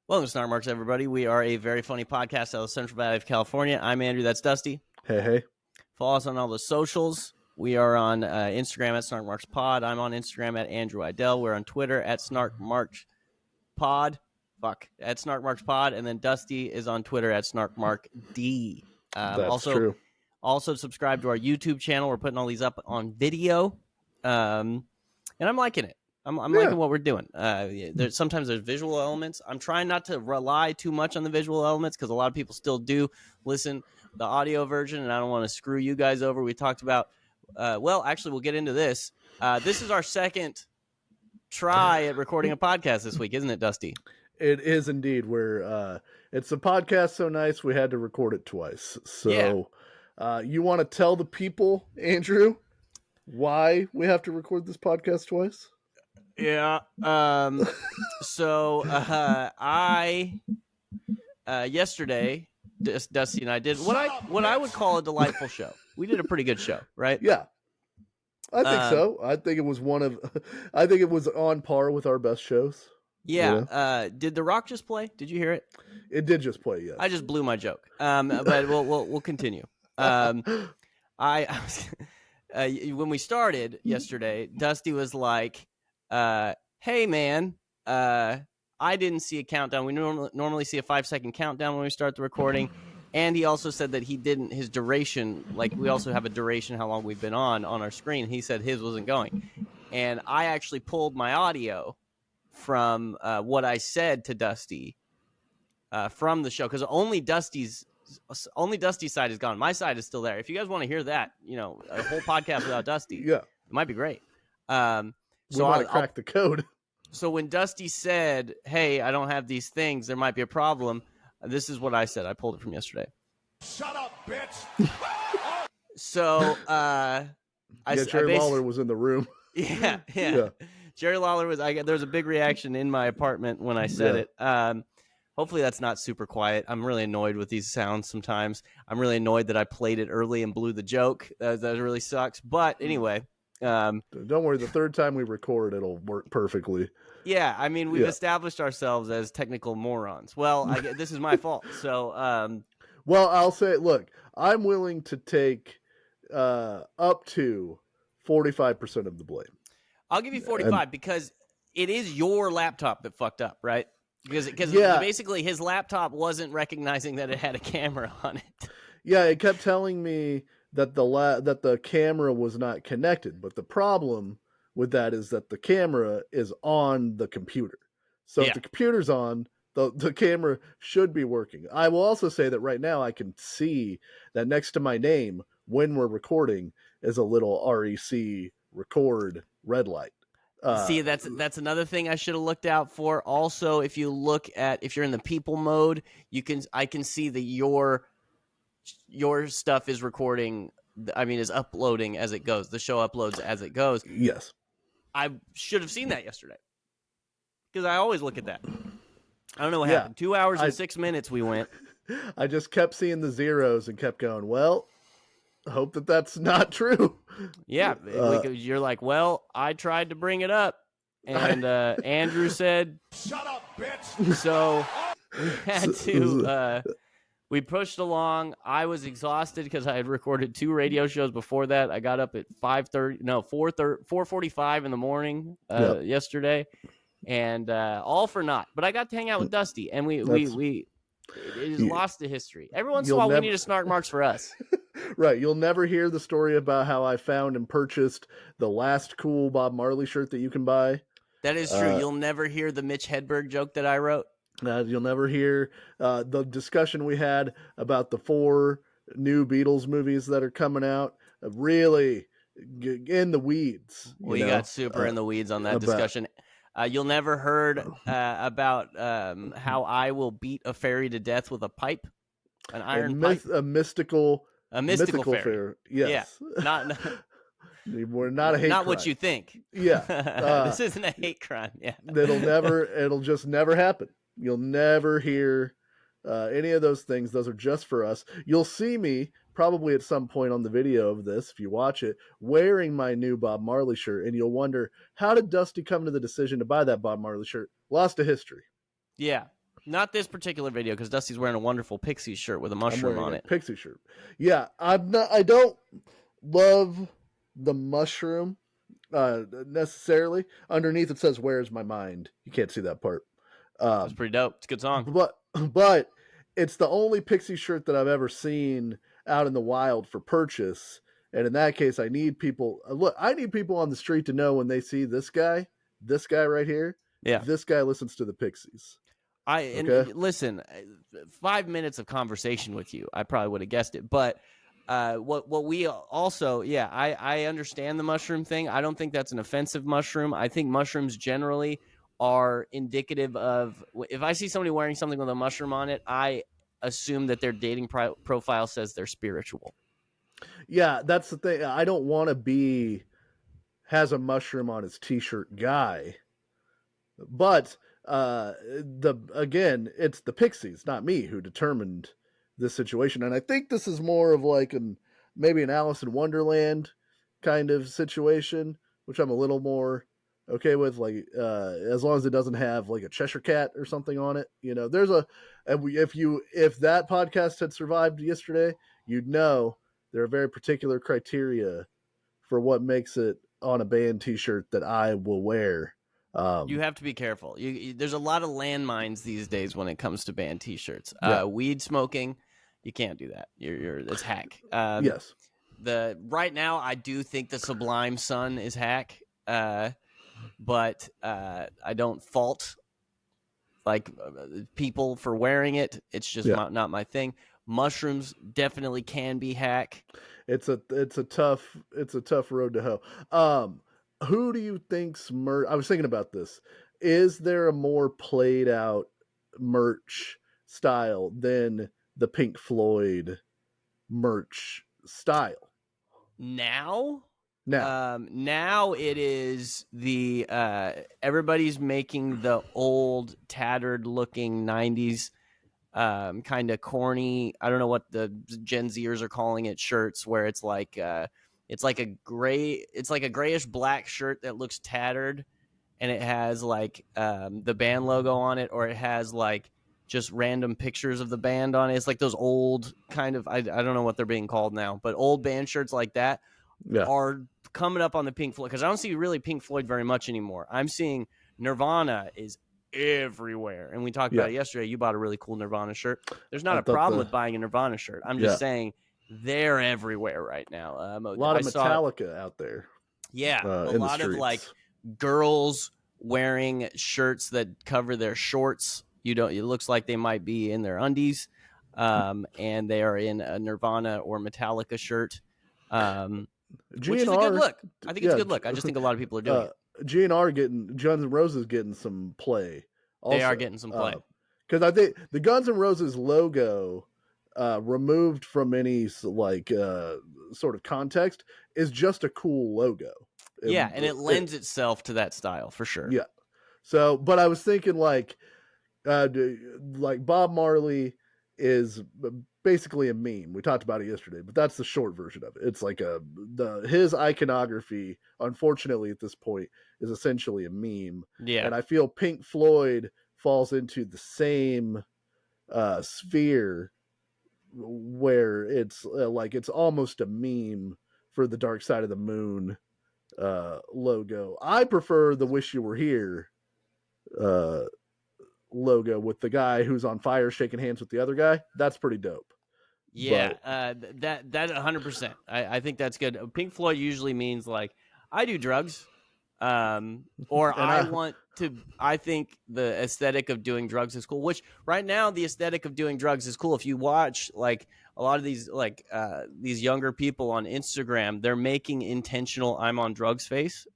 Welcome to Snark Marks, everybody. We are a very funny podcast out of the Central Valley of California. I'm Andrew. That's Dusty. Hey. Follow us on all the socials. We are on Instagram at Snark Marks Pod. I'm on Instagram at Andrew Idell. We're on Twitter at Snark Marks Pod. At Snark Marks Pod. And then Dusty is on Twitter at Snark Mark D. That's true. Also, subscribe to our YouTube channel. We're putting all these up on video. And I'm liking it. I'm liking what we're doing. Sometimes there's visual elements. I'm trying not to rely too much on the visual elements because a lot of people still do listen the audio version, and I don't want to screw you guys over. We talked about, actually, we'll get into this. This is our second try at recording a podcast this week, isn't it, Dusty? It is indeed. It's a podcast so nice we had to record it twice. So you want to tell the people, Andrew, why we have to record this podcast twice? Yeah. Yesterday, Dusty and I did what I would call a delightful show. We did a pretty good show, right? Yeah. I think so. I think it was it was on par with our best shows. Yeah. Yeah. Did The Rock just play? Did you hear it? It did just play, yes. I just blew my joke. But we'll continue. When we started yesterday, Dusty was like, hey man, I didn't see a countdown. We normally see a 5-second countdown when we start the recording. And he also said that his duration, like we also have a duration, how long we've been on our screen. He said his wasn't going. And I actually pulled my audio from what I said to Dusty from the show, because only Dusty's side is gone. My side is still there. If you guys want to hear that, a whole podcast without Dusty, yeah, it might be great. So I'll crack the code. So when Dusty said, hey, I don't have these things, there might be a problem, this is what I said. I pulled it from yesterday. Shut up, bitch. So Jerry Lawler was in the room. Yeah. Jerry Lawler was. There was a big reaction in my apartment when I said it. Hopefully that's not super quiet. I'm really annoyed with these sounds sometimes. I'm really annoyed that I played it early and blew the joke. That really sucks. But anyway. Don't worry, the third time we record, it'll work perfectly. Yeah, I mean, we've established ourselves as technical morons. Well, this is my fault. So, well, I'll say, look, I'm willing to take up to 45% of the blame. I'll give you 45 because it is your laptop that fucked up, right? Because basically his laptop wasn't recognizing that it had a camera on it. Yeah, it kept telling me that the camera was not connected, but the problem with that is that the camera is on the computer. So if the computer's on, the camera should be working. I will also say that right now I can see that next to my name when we're recording is a little REC record red light. See, that's another thing I should have looked out for. Also, if you're in the people mode, I can see that your stuff is recording, is uploading as it goes. The show uploads as it goes. Yes. I should have seen that yesterday because I always look at that. I don't know what happened. 2 hours and 6 minutes we went. I just kept seeing the zeros and kept going, well, I hope that's not true. Yeah. You're like, well, I tried to bring it up. And Andrew said, shut up, bitch. So we had to... we pushed along. I was exhausted because I had recorded 2 radio shows before that. I got up at 4:45 in the morning yesterday, and all for naught. But I got to hang out with Dusty, and we it is lost to history. Every once in a while, we need a Snark Marks for us. Right. You'll never hear the story about how I found and purchased the last cool Bob Marley shirt that you can buy. That is true. You'll never hear the Mitch Hedberg joke that I wrote. You'll never hear the discussion we had about the 4 new Beatles movies that are coming out. Really in the weeds. We got super in the weeds on that discussion. You'll never heard about how I will beat a fairy to death with a pipe, an iron pipe. A mystical fairy. Yes. Yeah. We're not a hate not crime. What you think. Yeah. This isn't a hate crime. Yeah. It'll just never happen. You'll never hear any of those things. Those are just for us. You'll see me probably at some point on the video of this, if you watch it, wearing my new Bob Marley shirt, and you'll wonder, how did Dusty come to the decision to buy that Bob Marley shirt? Lost to history. Yeah. Not this particular video, because Dusty's wearing a wonderful Pixies shirt with a I'm mushroom wearing on a it. pixie shirt. Yeah, I don't love the mushroom necessarily. Underneath it says "Where's my mind?" You can't see that part. That's pretty dope. It's a good song. But it's the only pixie shirt that I've ever seen out in the wild for purchase. And in that case, I need people. Look, I need people on the street to know when they see this guy right here. Yeah. This guy listens to the Pixies. And listen, 5 minutes of conversation with you, I probably would have guessed it. But what we also, I understand the mushroom thing. I don't think that's an offensive mushroom. I think mushrooms generally are indicative of, if I see somebody wearing something with a mushroom on it, I assume that their dating profile says they're spiritual. Yeah, that's the thing. I don't want to be has a mushroom on his t-shirt guy. But it's the Pixies, not me, who determined this situation. And I think this is more of like maybe an Alice in Wonderland kind of situation, which I'm a little more okay with. Like as long as it doesn't have like a Cheshire cat or something on it. There's if that podcast had survived yesterday, you'd know there are very particular criteria for what makes it on a band T-shirt that I will wear. You have to be careful. There's a lot of landmines these days when it comes to band T-shirts. Yeah. Weed smoking, you can't do that. It's hack. Yes. Right now, I do think the Sublime Sun is hack, but I don't fault people for wearing it. It's just not my thing. Mushrooms definitely can be hack. It's a tough road to hoe. Who do you think's merch? I was thinking about this. Is there a more played out merch style than the Pink Floyd merch style? Now it is the everybody's making the old tattered looking 90s kind of corny, I don't know what the Gen Zers are calling it, shirts where it's like a grayish black shirt that looks tattered, and it has like the band logo on it, or it has like just random pictures of the band on it. It's like those old kind of, I don't know what they're being called now, but old band shirts like that are coming up on the Pink Floyd, because I don't see really Pink Floyd very much anymore. I'm seeing Nirvana is everywhere, and we talked about it yesterday. You bought a really cool Nirvana shirt. There's not a problem with buying a Nirvana shirt. I'm just saying they're everywhere right now. A lot of Metallica out there. Yeah, a lot of like girls wearing shirts that cover their shorts. It looks like they might be in their undies, and they are in a Nirvana or Metallica shirt. Which is a good look. I think it's a good look. I just think a lot of people are doing it. GNR Guns N' Roses getting some play. Also, they are getting some play. Because I think the Guns N' Roses logo, removed from any like sort of context, is just a cool logo. And it lends itself to that style for sure. Yeah. So, but I was thinking like Bob Marley is basically a meme. We talked about it yesterday, but that's the short version of it. It's like his iconography, unfortunately at this point, is essentially a meme. Yeah. And I feel Pink Floyd falls into the same sphere where it's it's almost a meme for the Dark Side of the Moon logo. I prefer the Wish You Were Here logo with the guy who's on fire shaking hands with the other guy. That's pretty dope. Yeah, that 100%. I think that's good. Pink Floyd usually means like, I do drugs, or I think the aesthetic of doing drugs is cool. Which right now the aesthetic of doing drugs is cool. If you watch like a lot of these these younger people on Instagram, they're making intentional "I'm on drugs" face.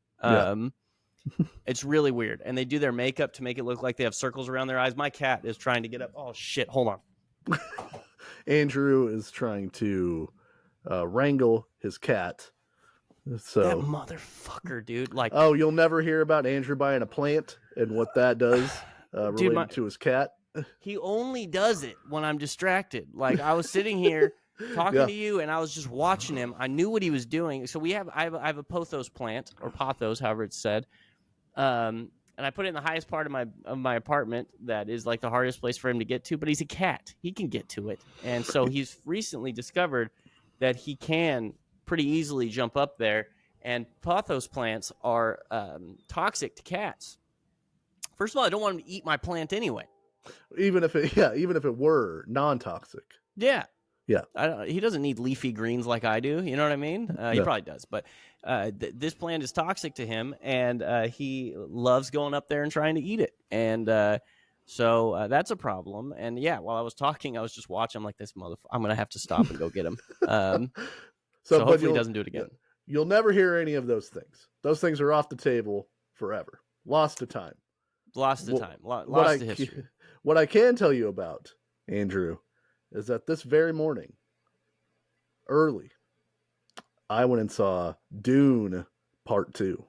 It's really weird, and they do their makeup to make it look like they have circles around their eyes. My cat is trying to get up. Oh shit! Hold on. Andrew is trying to wrangle his cat. So that motherfucker, dude. Like, oh, you'll never hear about Andrew buying a plant and what that does related to his cat. He only does it when I'm distracted. Like, I was sitting here talking to you, and I was just watching him. I knew what he was doing. So I have a pothos plant, or pothos, however it's said. and I put it in the highest part of my apartment. That is like the hardest place for him to get to. But he's a cat; he can get to it, and so he's recently discovered that he can pretty easily jump up there. And pothos plants are toxic to cats. First of all, I don't want him to eat my plant anyway. Even if it were non-toxic. Yeah. Yeah. He doesn't need leafy greens like I do. You know what I mean? He No. probably does. But this plant is toxic to him, and he loves going up there and trying to eat it. And so that's a problem. And yeah, while I was talking, I was just watching. I'm like, this motherfucker, I'm going to have to stop and go get him. So hopefully he doesn't do it again. You'll never hear any of those things. Those things are off the table forever. Lost to time. Lost to time. Lost to history. What I can tell you about, Andrew, is that this very morning, early, I went and saw Dune Part 2.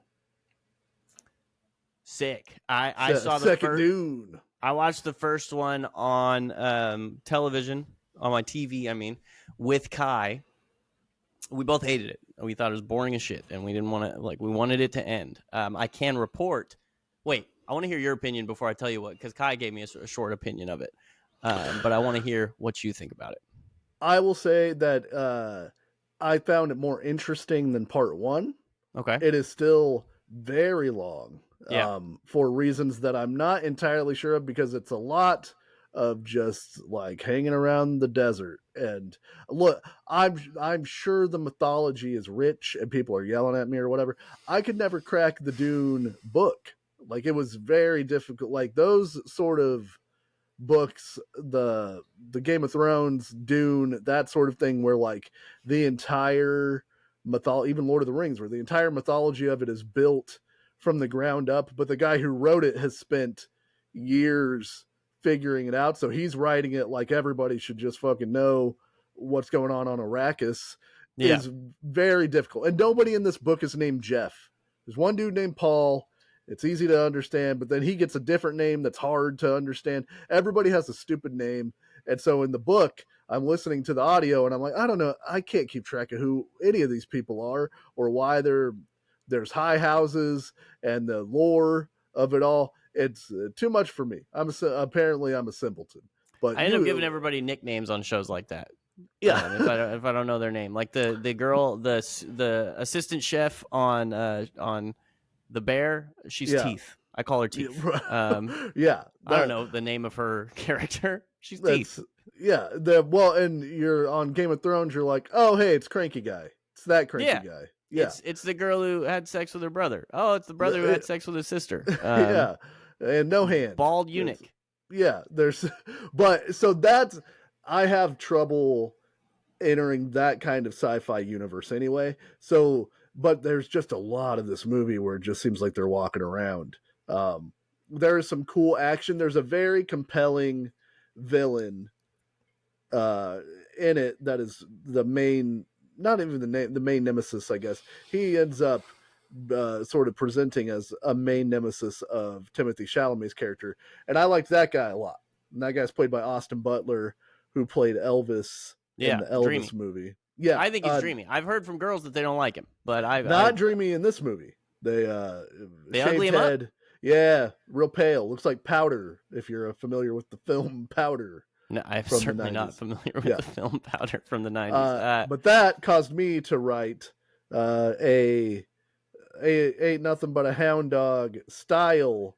Sick. I saw the second first Dune. I watched the first one on television, on my TV, I mean, with Kai. We both hated it. We thought it was boring as shit, and we didn't want to, we wanted it to end. I can report. Wait, I want to hear your opinion before I tell you what, because Kai gave me a short opinion of it. But I want to hear what you think about it. I will say that I found it more interesting than Part 1. Okay. It is still very long. Yeah. For reasons that I'm not entirely sure of, because it's a lot of just like hanging around the desert. And look, I'm sure the mythology is rich and people are yelling at me or whatever. I could never crack the Dune book. Like, it was very difficult. Like, those sort of books, the Game of Thrones, Dune, that sort of thing, where like the entire mythology, even Lord of the Rings, where the entire mythology of it is built from the ground up, but the guy who wrote it has spent years figuring it out, so he's writing it like everybody should just fucking know what's going on Arrakis. Is very difficult. And nobody in this book is named Jeff. There's one dude named Paul. It's easy to understand, but then he gets a different name that's hard to understand. Everybody has a stupid name. And so in the book, I'm listening to the audio and I'm like, I don't know, I can't keep track of who any of these people are or why there's high houses and the lore of it all. It's too much for me. Apparently I'm a simpleton. But I end up giving everybody nicknames on shows like that. Yeah. If I don't know their name, like the girl, the assistant chef on The Bear, she's Teeth. I call her Teeth. Yeah. I don't know the name of her character. She's Teeth. Yeah. And you're on Game of Thrones, you're like, oh, hey, it's Cranky Guy. It's that Cranky Guy. Yeah. It's the girl who had sex with her brother. Oh, it's the brother who had sex with his sister. Yeah. And no hand. Bald eunuch. Yeah. I have trouble entering that kind of sci-fi universe anyway. So, but there's just a lot of this movie where it just seems like they're walking around. There is some cool action. There's a very compelling villain in it that is the main, not even the main nemesis, I guess. He ends up sort of presenting as a main nemesis of Timothée Chalamet's character. And I liked that guy a lot. And that guy's played by Austin Butler, who played Elvis in the Elvis movie. Yeah, I think he's dreamy. I've heard from girls that they don't like him, but I've dreamy in this movie. They ugly him up? Yeah, real pale. Looks like Powder, if you're familiar with the film Powder. No, I'm certainly not familiar with the film Powder from the 90s. But that caused me to write a Ain't Nothing But a Hound Dog style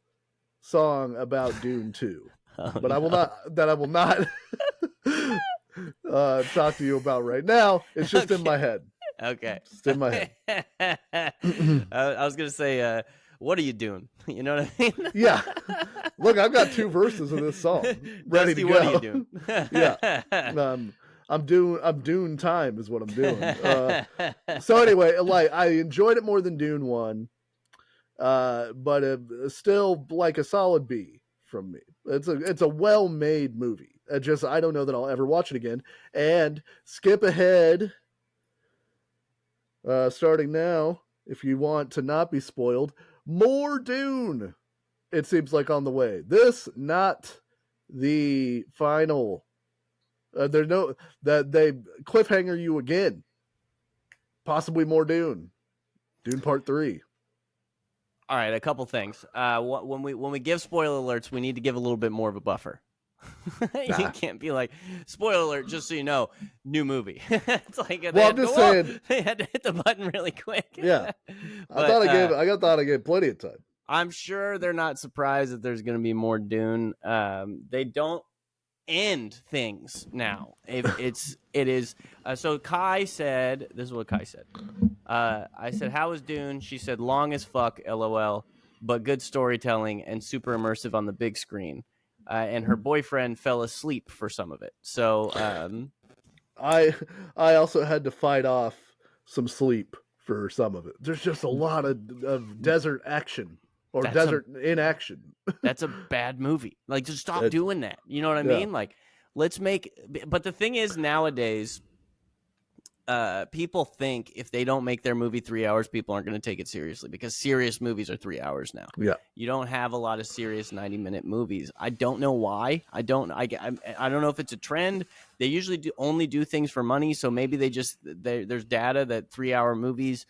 song about Dune 2. But I will not talk to you about right now. It's just in my head. Okay. It's in my head. I was going to say, what are you doing? You know what I mean? Yeah. Look, I've got 2 verses of this song ready to go. What are you doing? Yeah. I'm Dune time is what I'm doing. So anyway, like, I enjoyed it more than Dune 1. But still like a solid B from me. It's a well-made movie. I don't know that I'll ever watch it again. And skip ahead, starting now, if you want to not be spoiled, more Dune. It seems like on the way. This not the final. There's no that they cliffhanger you again. Possibly more Dune. Dune Part 3. All right, a couple things. When we give spoiler alerts, we need to give a little bit more of a buffer. You can't be like, spoiler alert, just so you know, new movie. It's like I'm just saying they had to hit the button really quick. Yeah, But, I thought I gave plenty of time. I'm sure they're not surprised that there's going to be more Dune. They don't end things now. It is. So Kai said, this is what Kai said. I said, how was Dune? She said, long as fuck, LOL, but good storytelling and super immersive on the big screen. And her boyfriend fell asleep for some of it. So I also had to fight off some sleep for some of it. There's just a lot of desert action or desert inaction. That's a bad movie. Like, just stop doing that. You know what I mean? Like, let's make. But the thing is, nowadays, people think if they don't make their movie 3 hours, people aren't going to take it seriously, because serious movies are 3 hours now. Yeah, you don't have a lot of serious 90-minute movies. I don't know why. I don't know if it's a trend. They usually only do things for money, so maybe there's data that 3-hour movies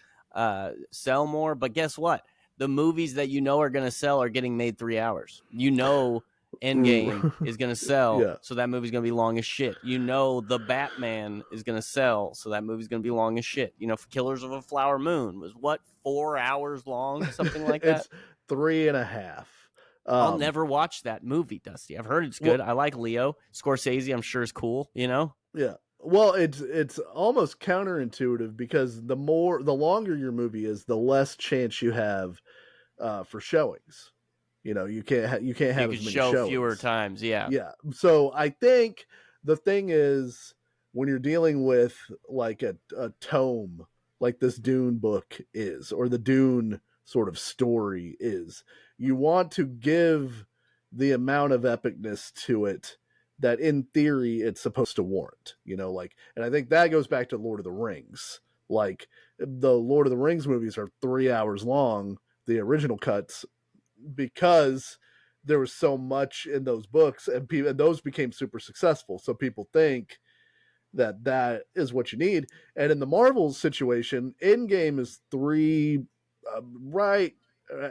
sell more. But guess what? The movies that are going to sell are getting made 3 hours. Endgame is going to sell, so that movie's going to be long as shit. The Batman is going to sell, so that movie's going to be long as shit. Killers of a Flower Moon was 4 hours long, something like that? It's 3.5. I'll never watch that movie, Dusty. I've heard it's good. I like Leo. Scorsese, I'm sure, is cool, Yeah. Well, it's almost counterintuitive, because the longer your movie is, the less chance you have for showings. You can't have as many showings. Fewer times. Yeah. So I think the thing is, when you're dealing with like a tome like this Dune book is, or the Dune sort of story is, you want to give the amount of epicness to it that in theory it's supposed to warrant, and I think that goes back to Lord of the Rings. Like, the Lord of the Rings movies are 3 hours long, the original cuts, because there was so much in those books, and those became super successful. So people think that is what you need. And in the Marvel situation, Endgame is right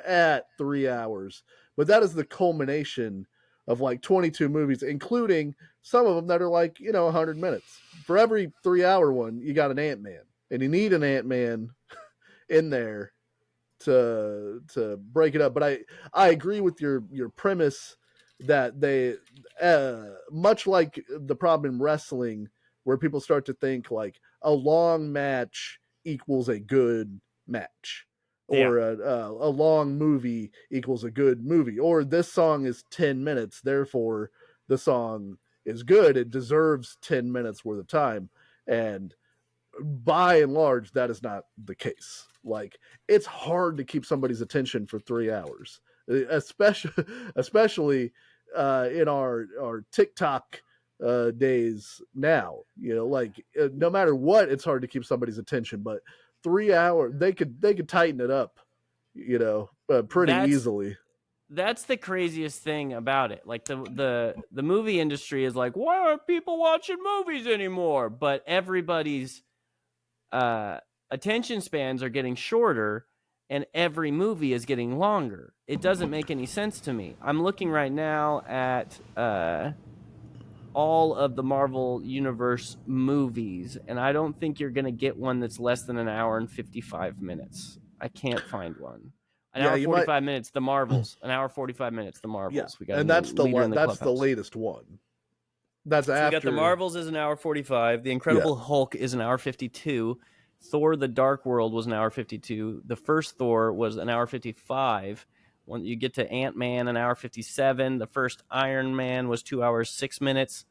at 3 hours, but that is the culmination of like 22 movies, including some of them that are like 100 minutes. For every 3-hour one, you got an Ant-Man, and you need an Ant-Man in there to break it up. But I agree with your premise that they much like the problem in wrestling, where people start to think like a long match equals a good match, or a long movie equals a good movie, or this song is 10 minutes, therefore the song is good, it deserves 10 minutes worth of time. And by and large, that is not the case. Like, it's hard to keep somebody's attention for 3 hours, especially in our TikTok days now. No matter what, it's hard to keep somebody's attention. But 3 hours, they could tighten it up, pretty easily. That's the craziest thing about it. Like, the movie industry is like, why aren't people watching movies anymore? But everybody's attention spans are getting shorter, and every movie is getting longer. It doesn't make any sense to me. I'm looking right now at all of the Marvel Universe movies, and I don't think you're going to get one that's less than an hour and 55 minutes. I can't find one. An hour 45 minutes, the Marvels. An hour 45 minutes, the Marvels. Yeah. We got, and that's the latest one. That's after. We got the Marvels is an hour 45. The Incredible Hulk is an hour 52. Thor: The Dark World was an hour 52. The first Thor was an hour 55. When you get to Ant-Man, an hour 57. The first Iron Man was 2 hours 6 minutes.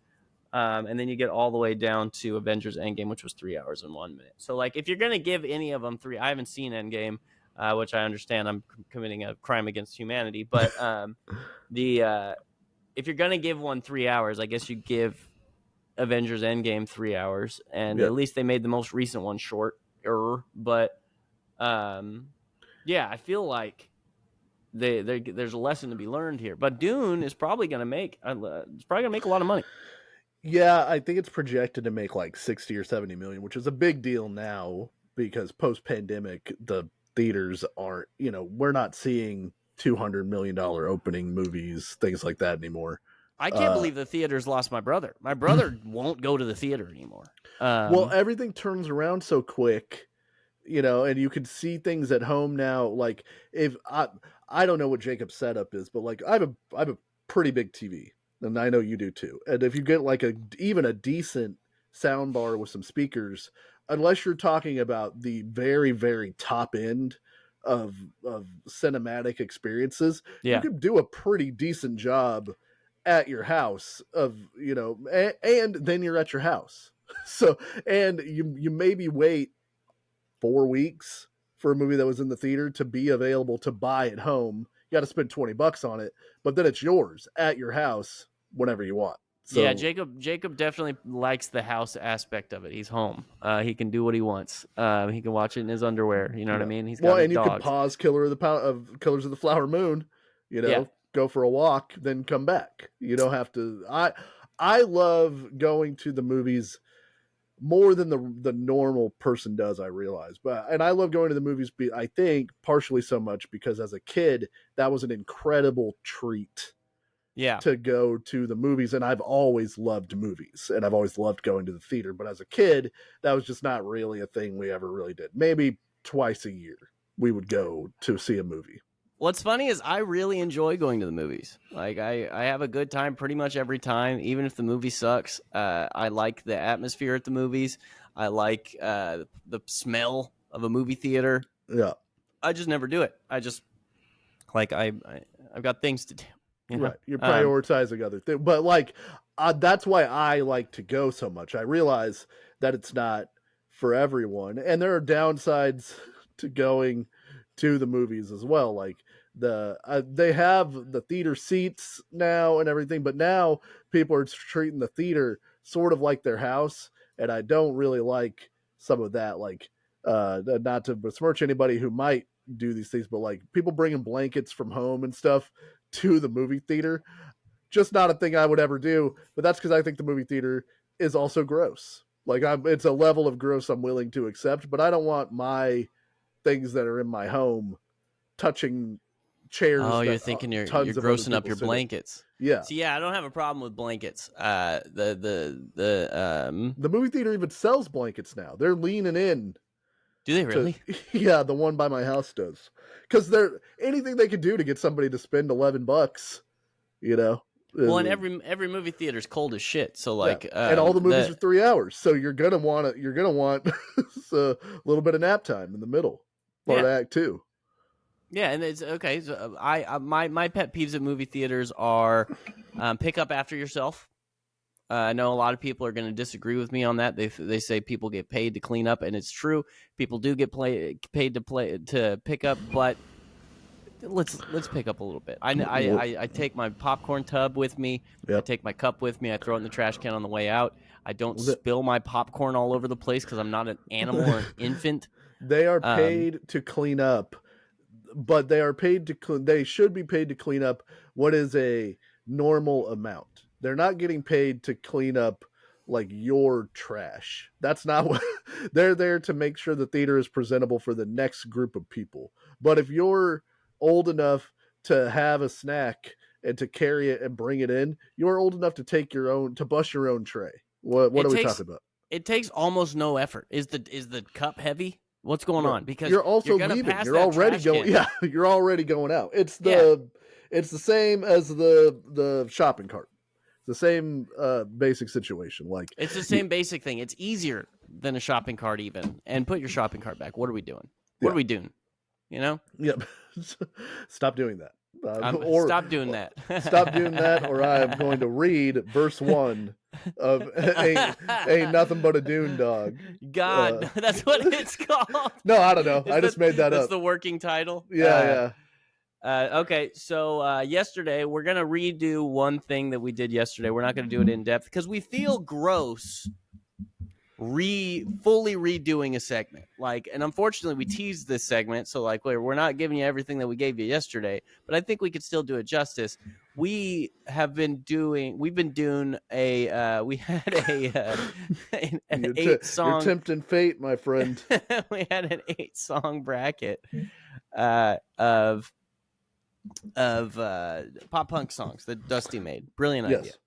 And then you get all the way down to Avengers Endgame, which was 3 hours and 1 minute. So, like, if you're going to give any of them three, I haven't seen Endgame, which I understand I'm committing a crime against humanity. But if you're going to give one 3 hours, I guess you give Avengers Endgame 3 hours. And at least they made the most recent one shorter. But, I feel like there's a lesson to be learned here. But Dune is probably going to make a lot of money. Yeah, I think it's projected to make like 60 or 70 million, which is a big deal now, because post-pandemic, the theaters aren't, we're not seeing $200 million opening movies, things like that anymore. I can't believe the theaters lost my brother. My brother won't go to the theater anymore. Well, everything turns around so quick, and you can see things at home now. Like if I don't know what Jacob's setup is, but like I have a pretty big TV, and I know you do too. And if you get like even a decent sound bar with some speakers, unless you're talking about the very, very top end of cinematic experiences, you could do a pretty decent job at your house of, and then you're at your house. So, and you maybe wait 4 weeks for a movie that was in the theater to be available to buy at home. You got to spend $20 on it, but then it's yours at your house whenever you want. So, yeah, Jacob definitely likes the house aspect of it. He's home. He can do what he wants. He can watch it in his underwear. You know what I mean? He's got his you dogs. can pause Killers of the Flower Moon. Go for a walk, then come back. You don't have to. I love going to the movies more than the normal person does, I realize. And I love going to the movies, I think, partially so much because as a kid, that was an incredible treat. Yeah. To go to the movies, and I've always loved movies, and I've always loved going to the theater. But as a kid, that was just not really a thing we ever really did. Maybe twice a year we would go to see a movie. What's funny is I really enjoy going to the movies. Like I have a good time pretty much every time, even if the movie sucks. I like the atmosphere at the movies. I like the smell of a movie theater. Yeah. I just never do it. I just I've got things to do. Right. You're prioritizing other things. But like, that's why I like to go so much. I realize that it's not for everyone. And there are downsides to going to the movies as well. Like they have the theater seats now and everything, but now people are treating the theater sort of like their house. And I don't really like some of that. Like, not to besmirch anybody who might do these things, but like people bringing blankets from home and stuff to the movie theater, just not a thing I would ever do. But that's because I think the movie theater is also gross. Like it's a level of gross I'm willing to accept, but I don't want my things that are in my home touching chairs. Oh, you're thinking you're grossing up your blankets. Yeah. So yeah, I don't have a problem with blankets. The movie theater even sells blankets now. They're leaning in. Do they really? Yeah, the one by my house does. Because anything they could do to get somebody to spend $11, Well, and every movie theater is cold as shit. So like, and all the movies are 3 hours, so you're gonna want a little bit of nap time in the middle, part of Act 2. Yeah, and it's okay. So my pet peeves at movie theaters are pick up after yourself. I know a lot of people are going to disagree with me on that. They say people get paid to clean up, and it's true. People do get paid to pick up, but let's pick up a little bit. I take my popcorn tub with me. Yep. I take my cup with me. I throw it in the trash can on the way out. I don't spill my popcorn all over the place because I'm not an animal or an infant. They are paid to clean up, but they should be paid to clean up what is a normal amount. They're not getting paid to clean up like your trash. That's not what they're there to make sure the theater is presentable for the next group of people. But if you're old enough to have a snack and to carry it and bring it in, you're old enough to bust your own tray. What are we talking about? It takes almost no effort. Is the cup heavy? What's going on? Because you're also leaving. You're already going. Yeah, you're already going out. It's the same as the shopping cart. The same basic situation. Like it's the same basic thing. It's easier than a shopping cart even. And put your shopping cart back. What are we doing? What are we doing? Yep. Stop doing that. Stop doing that. Stop doing that, or I am going to read verse 1 of ain't nothing but a Dune dog. God, that's what it's called. No, I don't know. I just made that up. That's the working title. Yeah. Okay, so yesterday we're gonna redo one thing that we did yesterday. We're not gonna do it in depth because we feel gross fully redoing a segment. Like, and unfortunately we teased this segment, so like we're not giving you everything that we gave you yesterday, but I think we could still do it justice. We've been doing a we had an You're 8-song tempting fate, my friend. we had an 8-song bracket of pop punk songs that Dusty made. Brilliant idea. Yes.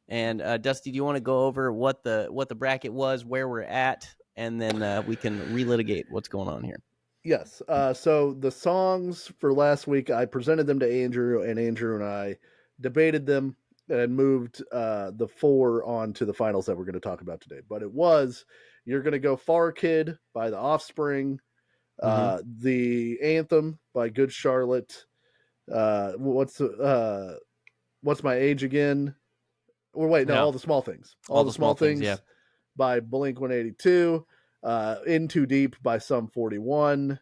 And Dusty, do you want to go over what the bracket was, where we're at, and then we can relitigate what's going on here? Yes. So the songs for last week, I presented them to Andrew, and Andrew and I debated them and moved the 4 on to the finals that we're going to talk about today. But it was, you're going to go Far Kid by The Offspring, the Anthem by Good Charlotte. What's My Age Again? Or wait, no, Yeah. All the Small Things. All the Small Things, yeah. By Blink-182. In Too Deep by Sum 41.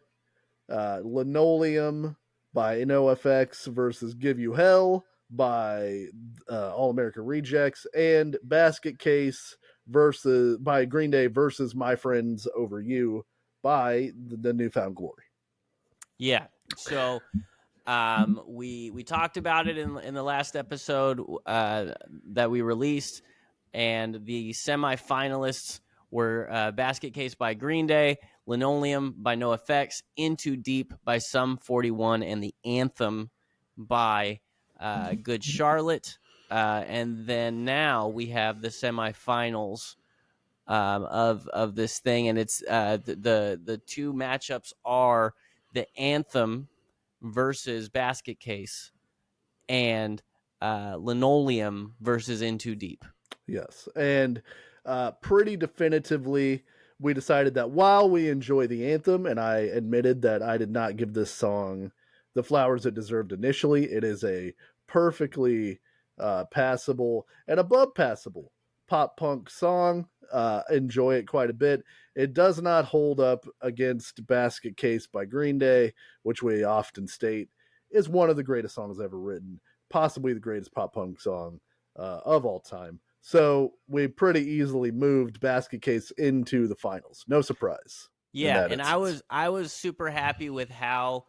Linoleum by NoFX versus Give You Hell by All American Rejects, and Basket Case by Green Day versus My Friends Over You by the Newfound Glory. Yeah. So we talked about it in the last episode that we released, and the semifinalists were Basket Case by Green Day, Linoleum by NoFX, In Too Deep by Sum 41, and the Anthem by Good Charlotte. And then now we have the semifinals of this thing, and it's the 2 matchups are the Anthem versus Basket Case, and Linoleum versus In Too Deep. Yes, and pretty definitively, we decided that while we enjoy the Anthem, and I admitted that I did not give this song the flowers it deserved initially, it is a perfectly passable and above passable pop punk song. Enjoy it quite a bit. It does not hold up against Basket Case by Green Day, which we often state is one of the greatest songs ever written, possibly the greatest pop punk song of all time. So we pretty easily moved Basket Case into the finals. No surprise. Yeah, and I was super happy with how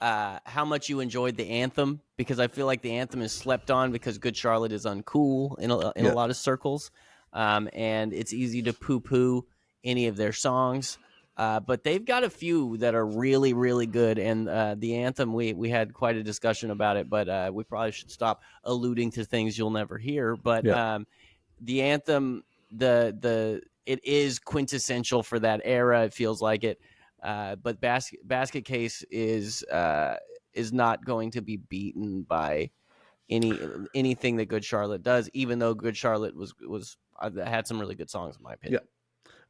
much you enjoyed the Anthem, because I feel like the Anthem is slept on because Good Charlotte is uncool in a lot of circles, and it's easy to poo-poo any of their songs. But they've got a few that are really, really good, and the Anthem, we had quite a discussion about it, but we probably should stop alluding to things you'll never hear. But the Anthem, it is quintessential for that era. It feels like it. But Basket Case is not going to be beaten by anything that Good Charlotte does, even though Good Charlotte had some really good songs in my opinion.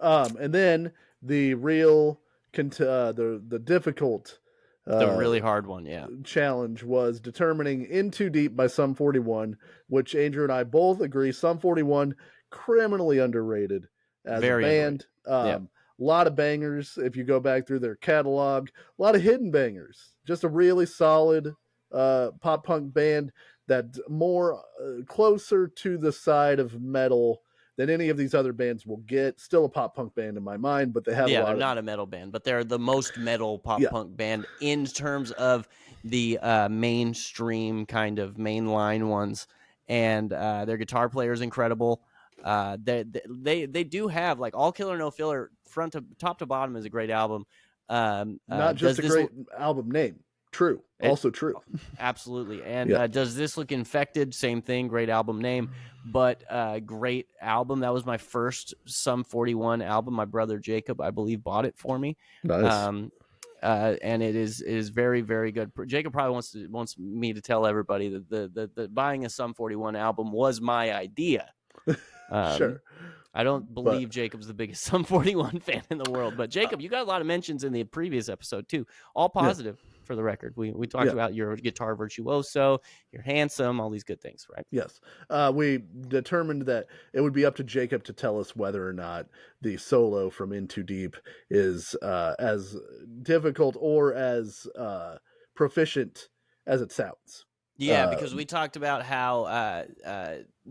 Yeah. And then the real the difficult the really hard one, challenge was determining In Too Deep by Sum 41, which Andrew and I both agree Sum 41 criminally underrated as Very a band. A lot of bangers if you go back through their catalog, a lot of hidden bangers. Just a really solid pop punk band that more closer to the side of metal than any of these other bands will get. Still a pop punk band in my mind, but they have they're not a metal band, but they're the most metal pop punk band in terms of the mainstream kind of mainline ones. And their guitar player is incredible. They do have, like, All Killer No Filler, front to top to bottom is a great album. Not just a great album name. True. Also true. Absolutely. And Does This Look Infected? Same thing. Great album name, but great album. That was my first Sum 41 album. My brother Jacob, I believe, bought it for me. Nice. And it is very, very good. Jacob probably wants me to tell everybody that the buying a Sum 41 album was my idea. Sure. I don't believe Jacob's the biggest Sum 41 fan in the world, but Jacob, you got a lot of mentions in the previous episode too. All positive. For the record, we talked about your guitar virtuoso, you're handsome, all these good things, right? Yes. We determined that it would be up to Jacob to tell us whether or not the solo from In Too Deep is as difficult or as proficient as it sounds. Yeah, because we talked about how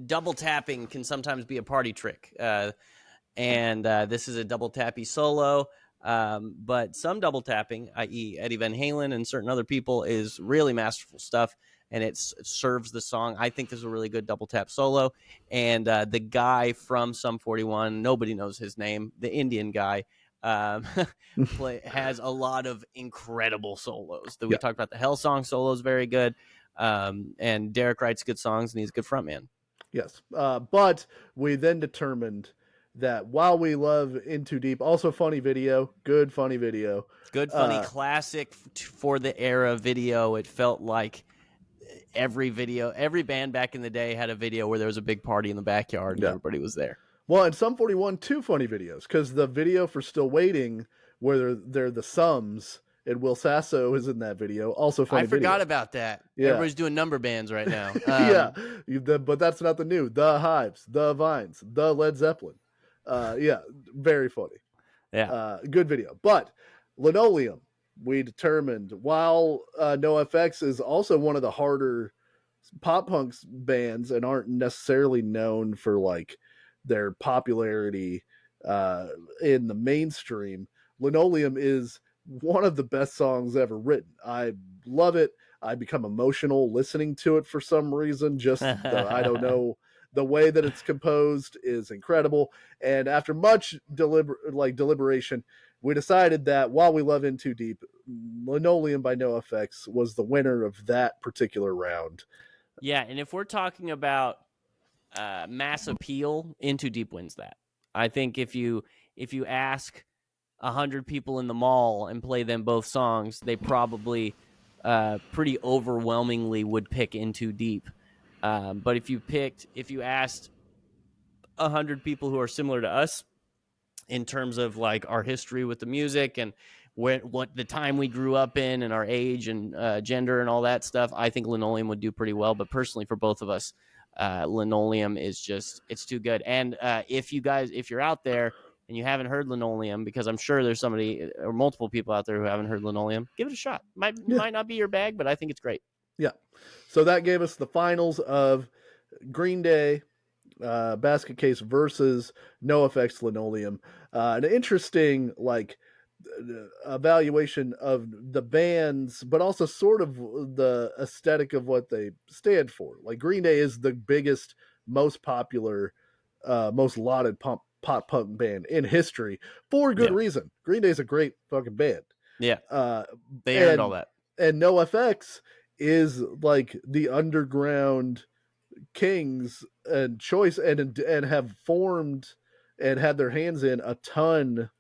double tapping can sometimes be a party trick. and this is a double tappy solo. But some double tapping, i.e., Eddie Van Halen and certain other people, is really masterful stuff, and it serves the song. I think this is a really good double tap solo. And the guy from Sum 41, nobody knows his name, the Indian guy, has a lot of incredible solos. We talked about the Hell Song solo is very good, and Derek writes good songs, and he's a good frontman. Yes, but we then determined that While We Love In Too Deep, also funny video, good funny video. Good, funny, classic for the era video. It felt like every band back in the day had a video where there was a big party in the backyard and everybody was there. Well, in Sum 41, two funny videos, because the video for Still Waiting, where they're the Sums, and Will Sasso is in that video, also funny video. I forgot about that. Yeah. Everybody's doing number bands right now. But that's not the new. The Hives, the Vines, the Led Zeppelin. Very funny. Yeah. Good video. But Linoleum, we determined, while NoFX is also one of the harder pop punk bands and aren't necessarily known for like their popularity in the mainstream, Linoleum is one of the best songs ever written. I love it. I become emotional listening to it for some reason. I don't know. The way that it's composed is incredible. And after much deliberation, we decided that While We Love In Too Deep, Linoleum by NoFX was the winner of that particular round. Yeah, and if we're talking about mass appeal, In Too Deep wins that. I think if you ask 100 people in the mall and play them both songs, they probably pretty overwhelmingly would pick In Too Deep. But if you asked 100 people who are similar to us in terms of like our history with the music and what the time we grew up in and our age and gender and all that stuff, I think Linoleum would do pretty well. But personally, for both of us, Linoleum is it's too good. And if you're out there and you haven't heard Linoleum, because I'm sure there's somebody or multiple people out there who haven't heard Linoleum, give it a shot. Might not be your bag, but I think it's great. Yeah. So that gave us the finals of Green Day, Basket Case versus NoFX Linoleum. An interesting evaluation of the bands, but also sort of the aesthetic of what they stand for. Like Green Day is the biggest, most popular, most lauded pop punk band in history for good reason. Green Day is a great fucking band. Yeah. They earned all that. And NoFX is like the underground kings and choice and have formed and had their hands in a ton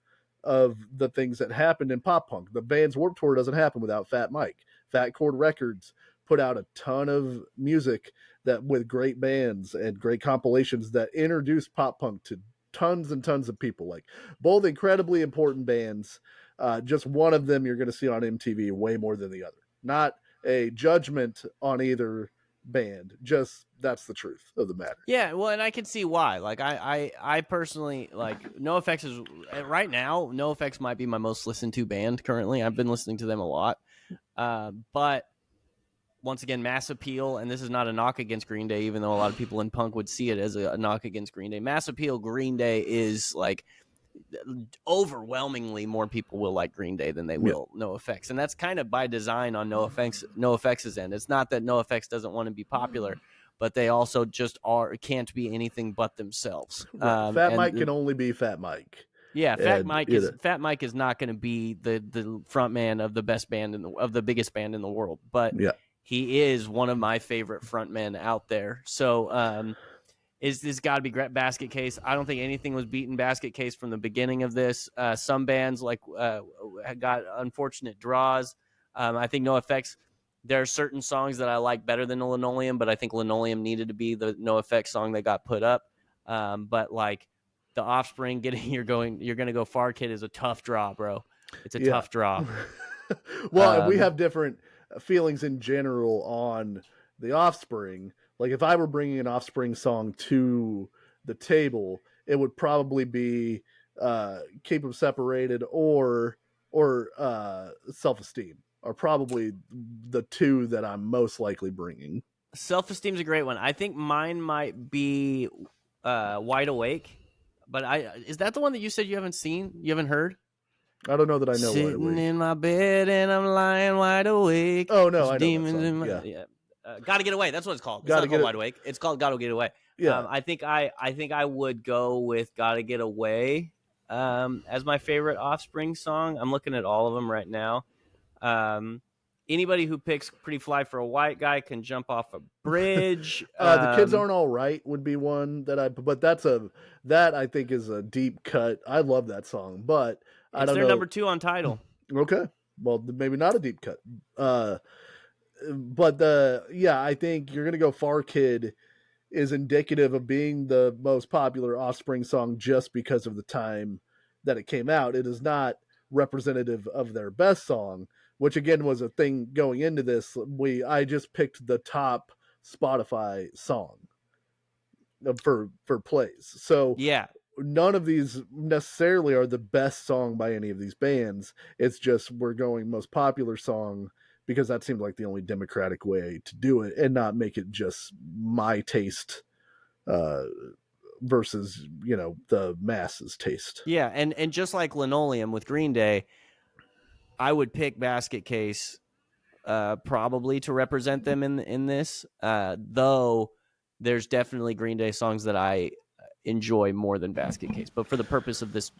of the things that happened in pop punk. The band's Warped Tour doesn't happen without Fat Mike. Fat Chord Records put out a ton of music that with great bands and great compilations that introduced pop punk to tons and tons of people, like both incredibly important bands. Just one of them you're going to see on MTV way more than the other. Not a judgment on either band, just that's the truth of the matter. Yeah, well, and I can see why. Like I personally like NoFX is right now. NoFX might be my most listened to band currently. I've been listening to them a lot, but once again, mass appeal, and this is not a knock against Green Day, even though a lot of people in punk would see it as a knock against Green Day. Mass appeal, Green Day is like overwhelmingly more people will like Green Day than they will NoFX, and that's kind of by design on NoFX's end. It's not that NoFX doesn't want to be popular, but they also just can't be anything but themselves. Fat Mike can only be Fat Mike. Yeah, Fat Mike is not going to be the front man of the best band of the biggest band in the world, but he is one of my favorite frontmen out there. So is this got to be Basket Case? I don't think anything was beaten Basket Case from the beginning of this. Some bands got unfortunate draws. I think NoFX, there are certain songs that I like better than Linoleum, but I think Linoleum needed to be the NoFX song that got put up. But like The Offspring, you're going to go far, kid, is a tough draw, bro. It's a tough draw. Well, we have different feelings in general on The Offspring. Like if I were bringing an Offspring song to the table, it would probably be Keep 'Em Separated or Self-Esteem are probably the two that I'm most likely bringing. Self-Esteem's a great one. I think mine might be Wide Awake. But is that the one that you said you haven't seen? You haven't heard? I don't know that I know. Sitting in my bed and I'm lying wide awake. Oh no, There's I know demons that song. in my Gotta Get Away. That's what it's called. It's Gotta not Get called Wide Awake. It's called Gotta Get Away. Yeah. I think I would go with Gotta Get Away as my favorite Offspring song. I'm looking at all of them right now. Anybody who picks Pretty Fly for a White Guy can jump off a bridge. The Kids Aren't All Right would be one but that I think is a deep cut. I love that song, but I don't know. It's their number 2 on Tidal. Okay. Well, maybe not a deep cut. But I think you're going to go Far Kid is indicative of being the most popular Offspring song just because of the time that it came out. It is not representative of their best song, which again was a thing going into this. I just picked the top Spotify song for plays. So yeah, none of these necessarily are the best song by any of these bands. It's just we're going most popular song because that seemed like the only democratic way to do it and not make it just my taste versus, the masses taste. Yeah, and just like Linoleum with Green Day, I would pick Basket Case probably to represent them in this, though there's definitely Green Day songs that I enjoy more than Basket Case. But for the purpose of this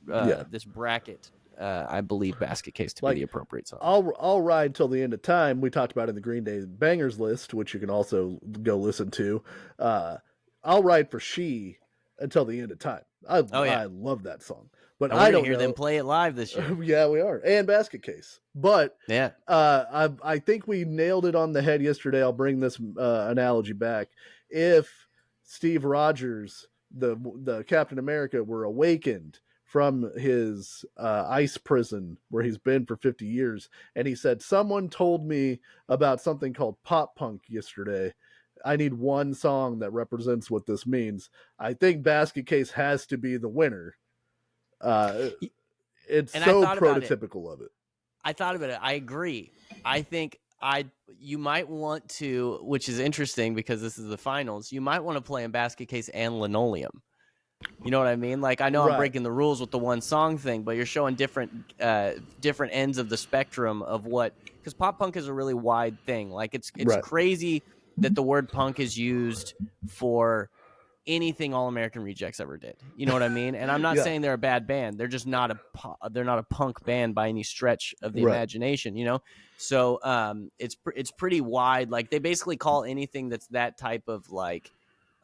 this bracket, I believe Basket Case to be the appropriate song. I'll Ride Till the End of Time, we talked about in the Green Day Bangers list, which you can also go listen to. I'll Ride for She Until the End of Time. I love that song. But I don't hear them play it live this year. Yeah, we are. And Basket Case. But yeah, I think we nailed it on the head yesterday. I'll bring this analogy back. If Steve Rogers, the Captain America, were awakened from his ice prison where he's been for 50 years, and he said, someone told me about something called pop punk yesterday. I need one song that represents what this means. I think Basket Case has to be the winner. It's so prototypical of it. I thought about it. I agree. I think you might want to, which is interesting because this is the finals, you might want to play in Basket Case and Linoleum. You know what I mean? Like, I know I'm breaking the rules with the one song thing, but you're showing different ends of the spectrum of what, because pop punk is a really wide thing. Like, it's crazy that the word punk is used for anything All American Rejects ever did. You know what I mean? And I'm not saying they're a bad band. They're just not a punk band by any stretch of the imagination, you know? So it's pretty wide. Like, they basically call anything that's that type of like,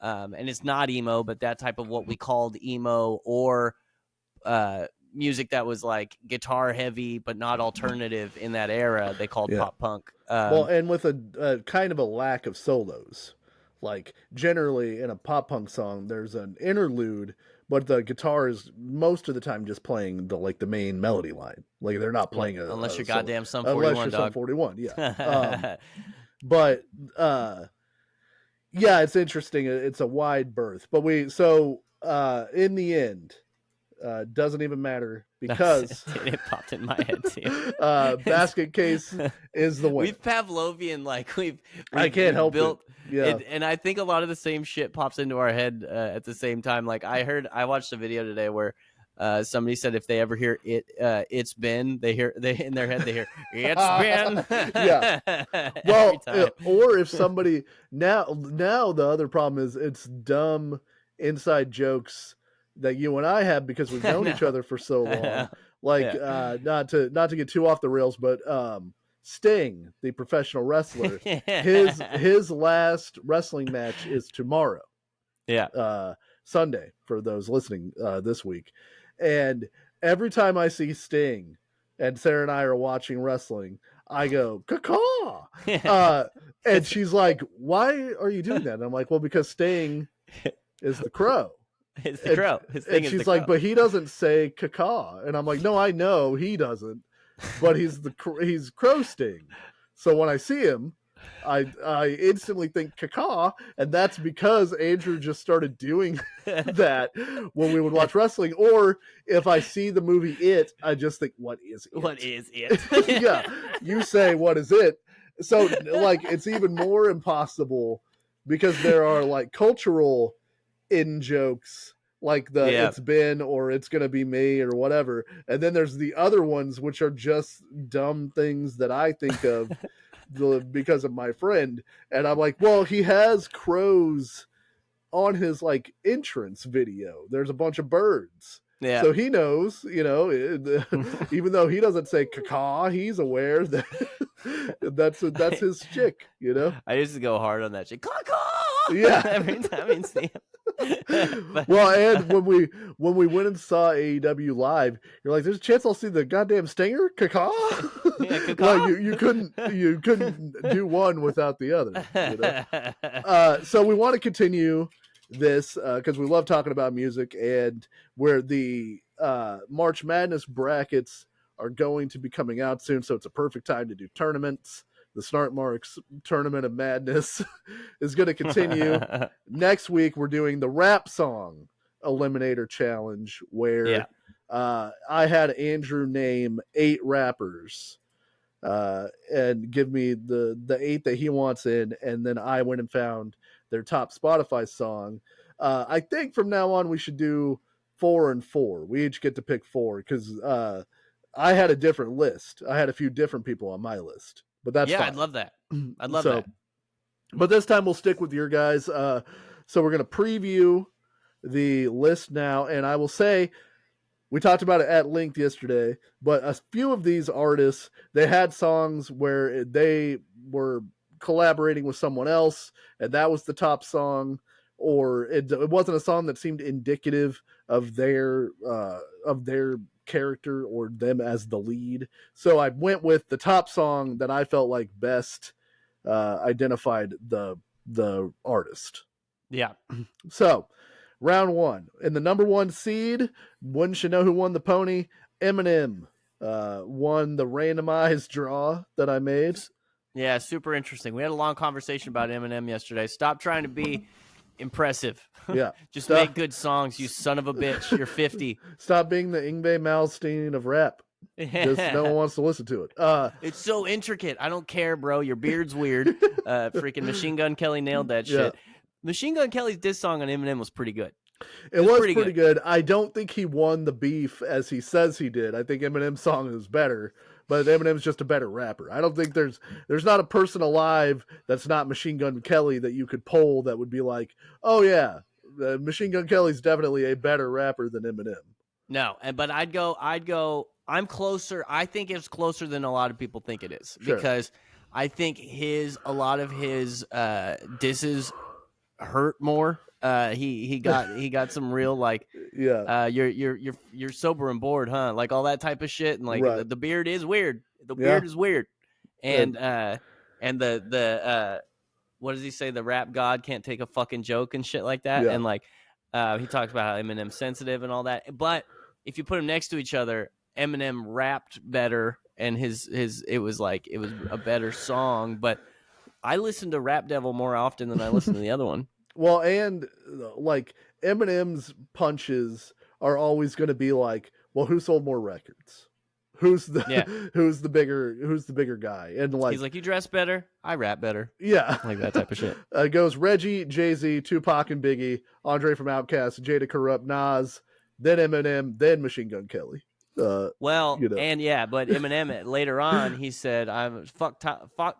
and it's not emo, but that type of what we called emo, or music that was like guitar heavy but not alternative in that era, they called pop punk. Well, and with a kind of a lack of solos. Like, generally in a pop punk song, there's an interlude, but the guitar is most of the time just playing the main melody line. Like, they're not playing unless you're solo. goddamn Sum 41, unless you're dog. Sum 41, yeah. But yeah, it's interesting. It's a wide berth, but in the end, doesn't even matter because it popped in my head too. Basket Case is the winner. We've Pavlovian, like we've I can't help built, it. Yeah, and I think a lot of the same shit pops into our head at the same time. Like, I watched a video today where somebody said if they ever hear it's been, they in their head they hear it's been. Yeah. Well, or if somebody now the other problem is it's dumb inside jokes that you and I have because we've known each other for so long. Like, not to get too off the rails, but Sting, the professional wrestler, his last wrestling match is tomorrow. Yeah. Sunday for those listening this week. And every time I see Sting and Sarah and I are watching wrestling, I go, caw. And she's like, why are you doing that? And I'm like, well, because Sting is the Crow. It's the Crow. His thing and she's like, but he doesn't say caca. And I'm like, no, I know he doesn't, but he's Crow Sting. So when I see him, I instantly think caca, and that's because Andrew just started doing that when we would watch wrestling. Or if I see the movie It, I just think, what is it? What is it? Yeah, you say, what is it? So, like, it's even more impossible because there are, like, cultural in-jokes like it's been, or it's gonna be me, or whatever. And then there's the other ones, which are just dumb things that I think of because of my friend. And I'm like, well, he has crows on his like entrance video. There's a bunch of birds. Yeah. So he knows, even though he doesn't say caca, he's aware that that's his chick, I used to go hard on that shit. Caca! Yeah. Every time I see him. Well, and when we went and saw AEW live, you're like, there's a chance I'll see the goddamn Stinger? Caca? Yeah, caca. Well, you couldn't do one without the other. So we want to continue this because we love talking about music, and where the March Madness brackets are going to be coming out soon, so it's a perfect time to do tournaments. The Snart Marks Tournament of Madness is going to continue. Next week, we're doing the rap song eliminator challenge, where I had Andrew name 8 rappers and give me the 8 that he wants in, and then I went and found their top Spotify song. I think from now on we should do 4 and 4. We each get to pick 4 because I had a different list. I had a few different people on my list, but that's fine. I'd love that. I'd love that. But this time we'll stick with your guys. So we're going to preview the list now, and I will say we talked about it at length yesterday, but a few of these artists, they had songs where they were collaborating with someone else, and that was the top song, or it wasn't a song that seemed indicative of their character or them as the lead. So I went with the top song that I felt like best identified the artist. Yeah. So round 1, in the number 1 seed, wouldn't you know who won the pony? Eminem won the randomized draw that I made. Yeah, super interesting. We had a long conversation about Eminem yesterday. Stop trying to be impressive. Yeah. Just make good songs, you son of a bitch. You're 50. Stop being the Yngwie Malmsteen of rap. Just no one wants to listen to it. It's so intricate. I don't care, bro. Your beard's weird. Freaking Machine Gun Kelly nailed that shit. Machine Gun Kelly's diss song on Eminem was pretty good. It was pretty good. I don't think he won the beef as he says he did. I think Eminem's song is better, but Eminem's just a better rapper. I don't think there's not a person alive that's not Machine Gun Kelly that you could poll that would be like, oh yeah, Machine Gun Kelly's definitely a better rapper than Eminem. No, but I'd go. I'm closer. I think it's closer than a lot of people think it is, because I think a lot of his disses hurt more. He got some real like you're sober and bored, huh? Like all that type of shit, and like the beard is weird. The beard is weird, and the what does he say? The rap god can't take a fucking joke and shit like that, and like he talks about how Eminem's sensitive and all that. But if you put them next to each other, Eminem rapped better, and it was a better song. But I listen to Rap Devil more often than I listen to the other one. Well, and like Eminem's punches are always going to be like, well, who sold more records? Who's the bigger guy? And like, he's like, you dress better, I rap better. Yeah, like that type of shit. Goes Reggie, Jay-Z, Tupac and Biggie, Andre from Outkast, Jada Corrupt, Nas, then Eminem, then Machine Gun Kelly. But Eminem later on he said, "I'm fuck top 5,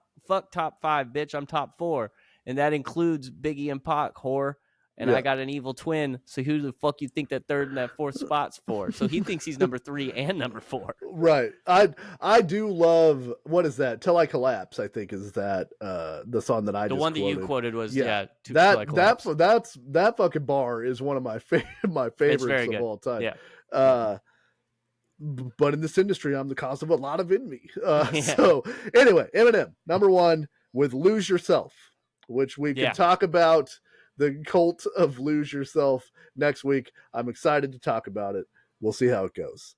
bitch. I'm top 4." And that includes Biggie and Pac, whore. And I got an evil twin. So who the fuck you think that 3rd and that 4th spot's for? So he thinks he's number 3 and number 4. Right. I do love, what is that? Till I Collapse, I think is that the song that I just quoted. The one that you quoted was that fucking bar is one of my favorites of all time. Yeah. But in this industry, I'm the cause of a lot of envy. So anyway, Eminem, number 1 with Lose Yourself, which we can talk about the cult of Lose Yourself next week. I'm excited to talk about it. We'll see how it goes.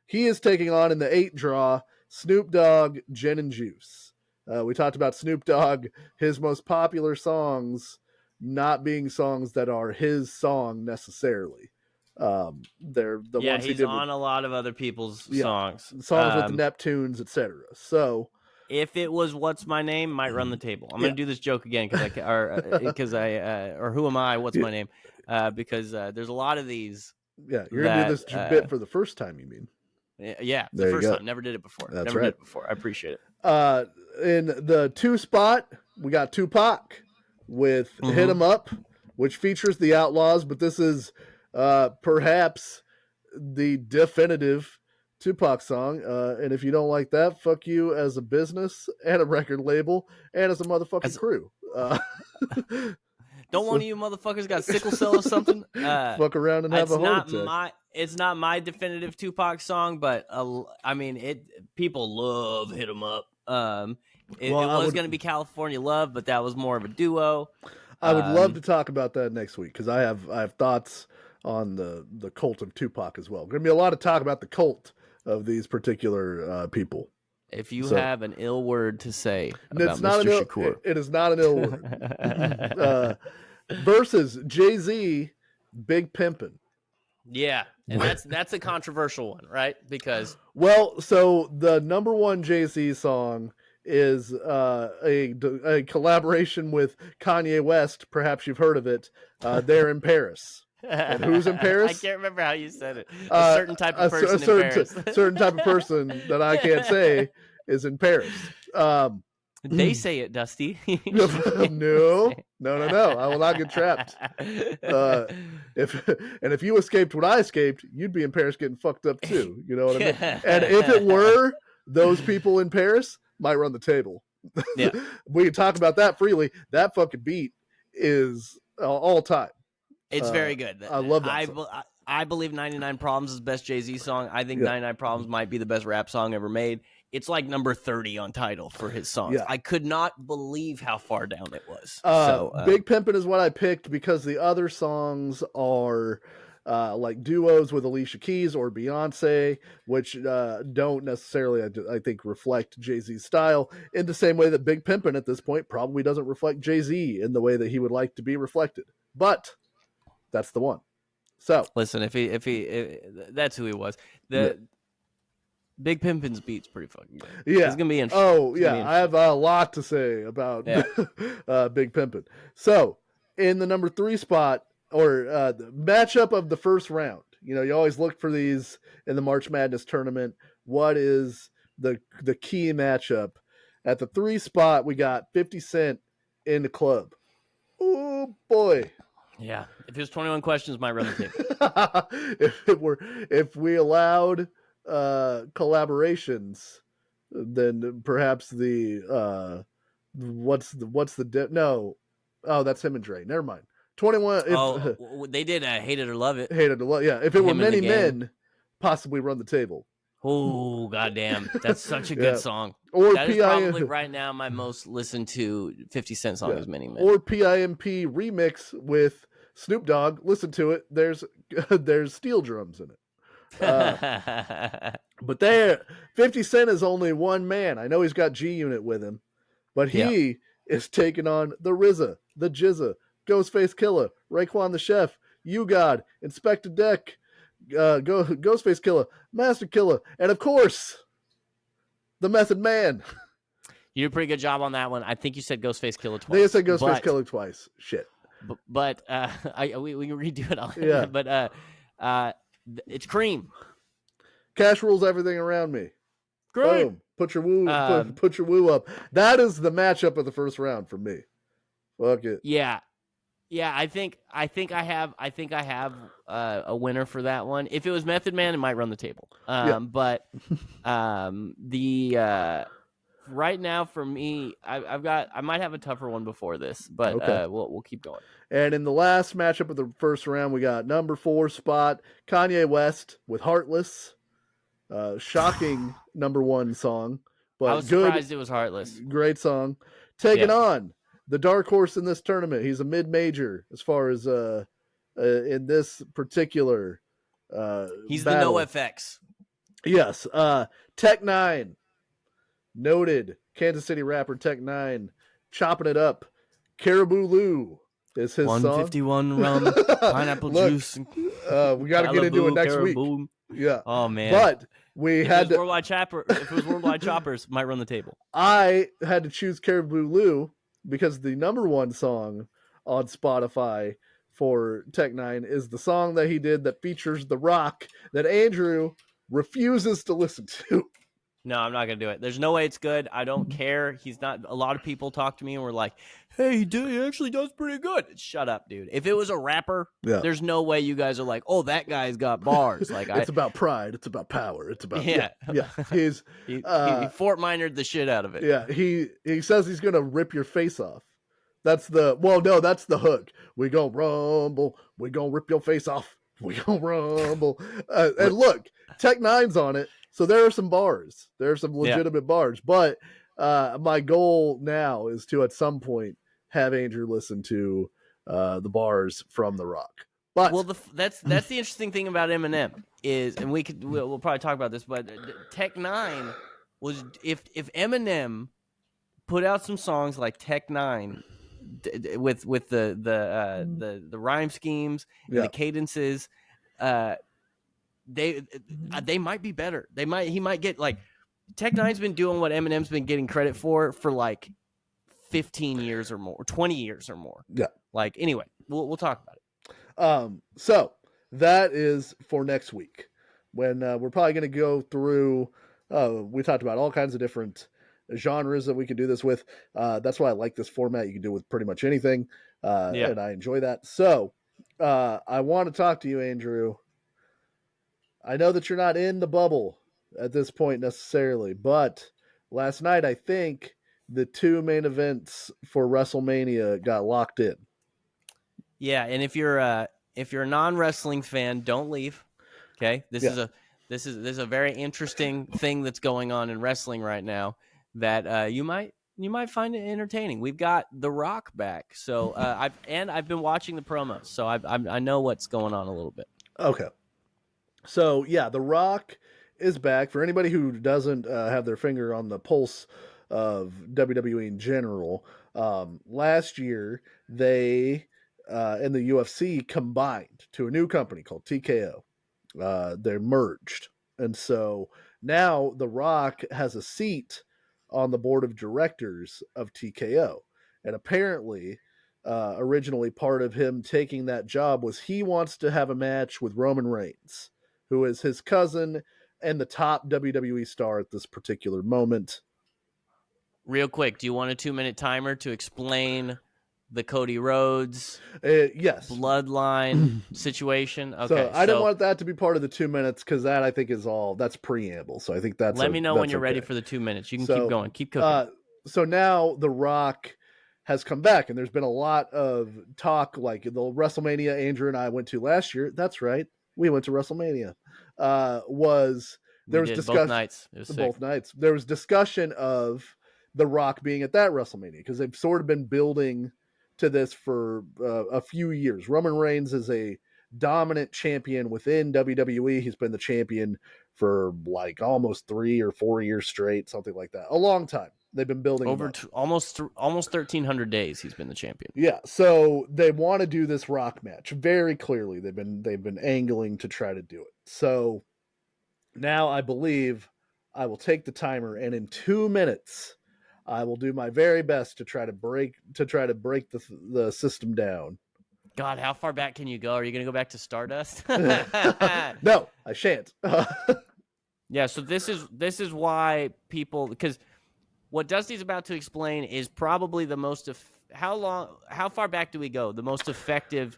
He is taking on in the 8 draw Snoop Dogg, Gin and Juice. We talked about Snoop Dogg, his most popular songs not being songs that are his song necessarily. They're the ones he's on a lot of other people's songs with the Neptunes, etc. So if it was What's My Name, might run the table. I'm gonna do this joke again because or who am I? What's my name? because there's a lot of these. Yeah, you're gonna do this bit for the first time. You mean? Yeah, the first time. Never did it before. That's Never right. did it before. I appreciate it. In the 2 spot, we got Tupac with "Hit 'Em Up," which features the Outlaws, but this is perhaps the definitive Tupac song. And if you don't like that, fuck you as a business and a record label and as a motherfucking crew. Don't one of you motherfuckers got sickle cell or something? Fuck around and have a heart attack. It's not my definitive Tupac song, but I mean, people love "Hit 'Em Up." It was going to be California Love, but that was more of a duo. I would love to talk about that next week because I have thoughts on the cult of Tupac as well. Going to be a lot of talk about the cult of these particular people. If you have an ill word to say about Mr. Shakur, it is not an ill word. Versus Jay-Z, Big Pimpin'. Yeah, and that's a controversial one, right? Because so the number one Jay-Z song is a collaboration with Kanye West. Perhaps you've heard of it. They're in Paris. And who's in Paris? I can't remember how you said it. A certain type of person in Paris. Certain type of person that I can't say is in Paris. They say it, Dusty. No. I will not get trapped. If you escaped what I escaped, you'd be in Paris getting fucked up too. You know what I mean? And if it were those people in Paris, might run the table. Yeah, we can talk about that freely. That fucking beat is all time. It's very good. I love that song. I believe 99 Problems is the best Jay-Z song. I think 99 Problems might be the best rap song ever made. It's like number 30 on Tidal for his songs. Yeah. I could not believe how far down it was. Big Pimpin' is what I picked because the other songs are like duos with Alicia Keys or Beyonce, which don't necessarily, I think, reflect Jay-Z's style in the same way that Big Pimpin' at this point probably doesn't reflect Jay-Z in the way that he would like to be reflected. But that's the one. So listen, if he that's who he was. Big Pimpin's beat's pretty fucking good. Yeah, it's gonna be interesting. Oh yeah, I have a lot to say about Big Pimpin'. So in the number 3 spot, or the matchup of the first round, you know, you always look for these in the March Madness tournament. What is the key matchup? At the 3 spot, we got 50 Cent in the club. Oh boy. Yeah, if it was 21 questions, might run the table. if we allowed collaborations, then perhaps the that's him and Dre. Never mind. 21. They did Hate It or Love It. Hate It or Love. Yeah, if it were Many Men, possibly Run the Table. Oh goddamn, that's such a good song. Or that is probably right now my most listened to 50 Cent song is Many Men. Or PIMP remix with Snoop Dogg. Listen to it. There's steel drums in it. But 50 Cent is only one man. I know he's got G Unit with him, but he is taking on the RZA, the Jizza, Ghostface Killer, Raekwon the Chef, You God, Inspector Deck, Ghostface Killer, Master Killer, and of course, the Method Man. You did a pretty good job on that one. I think you said Ghostface Killer twice. I think I said Ghostface Killer twice. Shit. But we can redo it all. Yeah. But it's Cream. Cash rules everything around me. Great. Boom. Put your woo. Put your woo up. That is the matchup of the first round for me. Fuck it. Yeah. I think I have a winner for that one. If it was Method Man, it might run the table. But the right now for me, I might have a tougher one before this, but we'll keep going. And in the last matchup of the first round, we got number 4 spot Kanye West with Heartless. Shocking number 1 song, but I was surprised it was Heartless. Great song. Taking on the dark horse in this tournament. He's a mid-major as far as in this particular he's battle. The NoFX. Yes. Tech 9. Noted Kansas City rapper Tech 9 chopping it up. Caribou Lou is his 151 song. Rum, pineapple juice. We got to get into it next week. Yeah. Oh man. But we had to. If it was Worldwide Choppers, might run the table. I had to choose Caribou Lou because the number 1 song on Spotify for Tech 9 is the song that he did that features The Rock that Andrew refuses to listen to. No, I'm not gonna do it. There's no way it's good. I don't care. He's not. A lot of people talk to me and were like, "Hey, he actually does pretty good." Shut up, dude. If it was a rapper, there's no way you guys are like, "Oh, that guy's got bars." Like, it's about pride. It's about power. It's about yeah. He's he Fort Minered the shit out of it. Yeah, he says he's gonna rip your face off. That's the hook. We gonna rumble. We gonna rip your face off. We gonna rumble. And look, Tech 9's on it. So there are some bars. There are some legitimate bars. But my goal now is to at some point have Andrew listen to the bars from The Rock. But well, that's the interesting thing about Eminem is, and we'll probably talk about this, but Tech 9 was if Eminem put out some songs like Tech 9 with the rhyme schemes and the cadences, they might be better. He might get like Tech 9's been doing what Eminem's been getting credit for like 15 years or more, 20 years or more. Yeah. Like, anyway, we'll talk about it. So that is for next week when we're probably going to go through. We talked about all kinds of different genres that we can do this with. That's why I like this format. You can do it with pretty much anything, and I enjoy that. So I want to talk to you, Andrew. I know that you're not in the bubble at this point necessarily, but last night I think the two main events for WrestleMania got locked in. Yeah, and if you're a non-wrestling fan, don't leave. Okay, this is a very interesting thing that's going on in wrestling right now that you might find it entertaining. We've got The Rock back, so I've been watching the promos, so I know what's going on a little bit. Okay, so yeah, The Rock is back. For anybody who doesn't have their finger on the pulse of WWE in general, last year they and the UFC combined to a new company called TKO. They're merged. And so now The Rock has a seat on the board of directors of TKO. And apparently, originally part of him taking that job was he wants to have a match with Roman Reigns, who is his cousin and the top WWE star at this particular moment. Real quick, do you want a 2-minute timer to explain the Cody Rhodes yes bloodline situation? Okay, so I didn't want that to be part of the 2 minutes because that I think is that's preamble. So I think that's let me know when you're ready for the 2 minutes. You can keep going, keep cooking. So now The Rock has come back, and there's been a lot of talk, like the WrestleMania Andrew and I went to last year. That's right, we went to WrestleMania. There was discussion both nights. It was both nights. There was discussion of The Rock being at that WrestleMania because they've sort of been building to this for a few years. Roman Reigns is a dominant champion within WWE. He's been the champion for like almost 3 or 4 years straight, something like that. A long time. They've been building over almost 1,300 days. He's been the champion. Yeah, so they want to do this Rock match very clearly. They've been angling to try to do it. So now I believe I will take the timer, and in 2 minutes I will do my very best to try to break the system down. God, how far back can you go? Are you going to go back to Stardust? No, I shan't. Yeah, so this is why people, because what Dusty's about to explain is probably the most how far back do we go? The most effective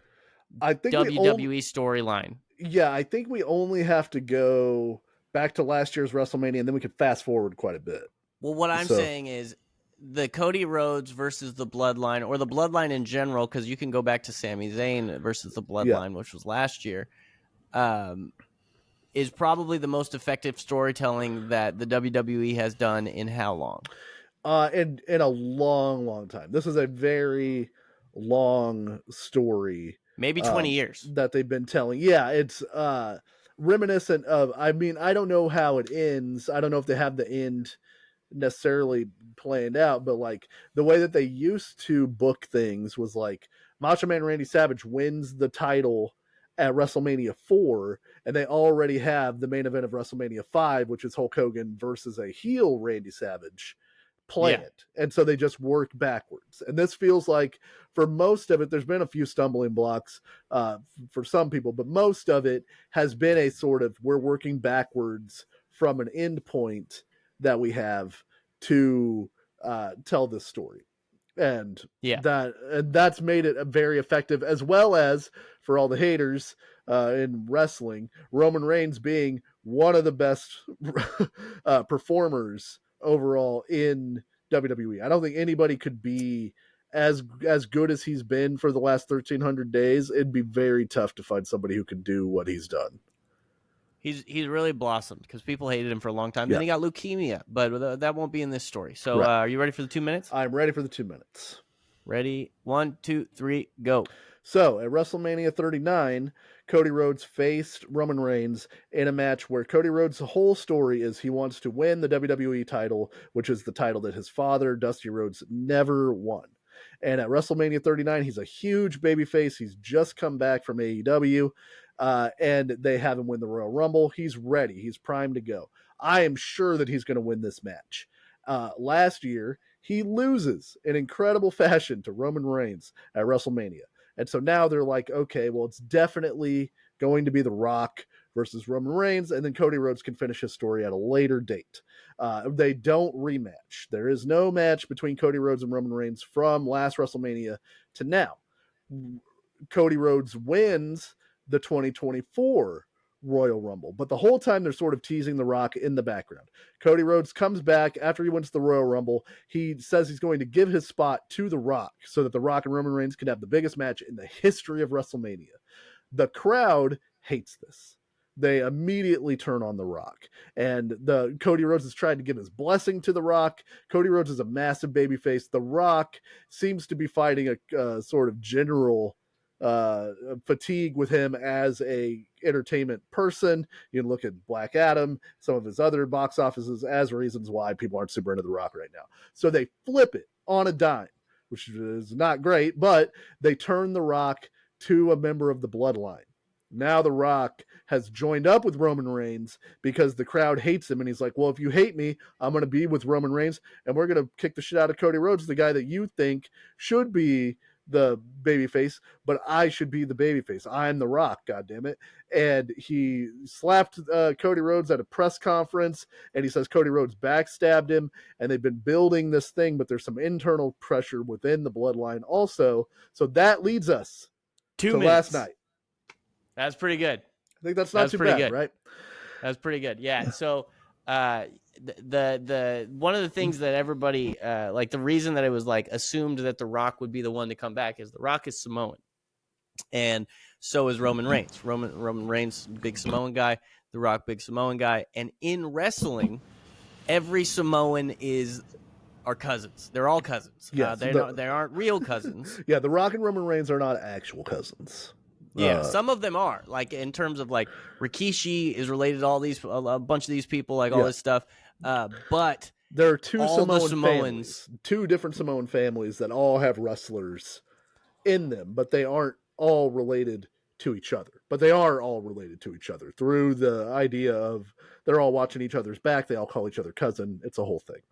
WWE storyline. Yeah, I think we only have to go back to last year's WrestleMania, and then we can fast forward quite a bit. Well, what I'm saying is the Cody Rhodes versus the Bloodline, or the Bloodline in general, because you can go back to Sami Zayn versus the Bloodline, which was last year, is probably the most effective storytelling that the WWE has done in how long? In a long, long time. This is a very long story. Maybe 20 years. That they've been telling. Yeah, it's reminiscent of, I mean, I don't know how it ends. I don't know if they have the end necessarily planned out, but like the way that they used to book things was like Macho Man Randy Savage wins the title at WrestleMania 4, and they already have the main event of WrestleMania 5, which is Hulk Hogan versus a heel Randy Savage, plan it. And so they just work backwards. And this feels like, for most of it, there's been a few stumbling blocks for some people, but most of it has been a sort of, we're working backwards from an end point that we have to tell this story. And that's made it very effective, as well as, for all the haters in wrestling, Roman Reigns being one of the best performers overall in WWE. I don't think anybody could be as good as he's been for the last 1,300 days. It'd be very tough to find somebody who could do what he's done. He's really blossomed because people hated him for a long time. Then he got leukemia, but that won't be in this story. So are you ready for the 2 minutes? I'm ready for the 2 minutes. Ready? 1, 2, 3, go. So at WrestleMania 39, Cody Rhodes faced Roman Reigns in a match where Cody Rhodes' whole story is he wants to win the WWE title, which is the title that his father, Dusty Rhodes, never won. And at WrestleMania 39, he's a huge babyface. He's just come back from AEW, and they have him win the Royal Rumble. He's ready. He's primed to go. I am sure that he's going to win this match. Last year, he loses in incredible fashion to Roman Reigns at WrestleMania. And so now they're like, okay, well, it's definitely going to be The Rock versus Roman Reigns, and then Cody Rhodes can finish his story at a later date. They don't rematch. There is no match between Cody Rhodes and Roman Reigns from last WrestleMania to now. Cody Rhodes wins the 2024 Royal Rumble, but the whole time they're sort of teasing The Rock in the background. Cody Rhodes comes back after he wins the Royal Rumble. He says he's going to give his spot to The Rock so that The Rock and Roman Reigns can have the biggest match in the history of WrestleMania. The crowd hates this. They immediately turn on The Rock, and Cody Rhodes has tried to give his blessing to The Rock. Cody Rhodes is a massive babyface. The Rock seems to be fighting a sort of general fatigue with him as a entertainment person. You can look at Black Adam, some of his other box offices, as reasons why people aren't super into The Rock right now. So they flip it on a dime, which is not great, but they turn The Rock to a member of the bloodline. Now The Rock has joined up with Roman Reigns because the crowd hates him, and he's like, well, if you hate me, I'm going to be with Roman Reigns, and we're going to kick the shit out of Cody Rhodes, the guy that you think should be the babyface, but I should be the babyface. I'm The Rock, goddammit. And he slapped Cody Rhodes at a press conference, and he says Cody Rhodes backstabbed him, and they've been building this thing, but there's some internal pressure within the bloodline also. So that leads us to last night. That's pretty good. I think that's not too bad, good. Right? That's pretty good. Yeah. So the one of the things that everybody like, the reason that it was like assumed that The Rock would be the one to come back is The Rock is Samoan, and so is Roman Reigns. Roman Reigns, big Samoan guy. The Rock, big Samoan guy. And in wrestling, every Samoan are cousins. They're all cousins. Yes, they aren't real cousins. Yeah, The Rock and Roman Reigns are not actual cousins. Yeah, some of them are, like, in terms of, like, Rikishi is related to a bunch of these people, like, all this stuff. But there are two Samoans, families, two different Samoan families that all have wrestlers in them, but they aren't all related to each other. But they are all related to each other through the idea of they're all watching each other's back. They all call each other cousin. It's a whole thing.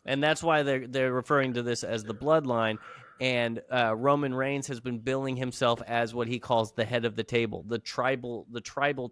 And that's why they're referring to this as the bloodline. And Roman Reigns has been billing himself as what he calls the head of the table, the tribal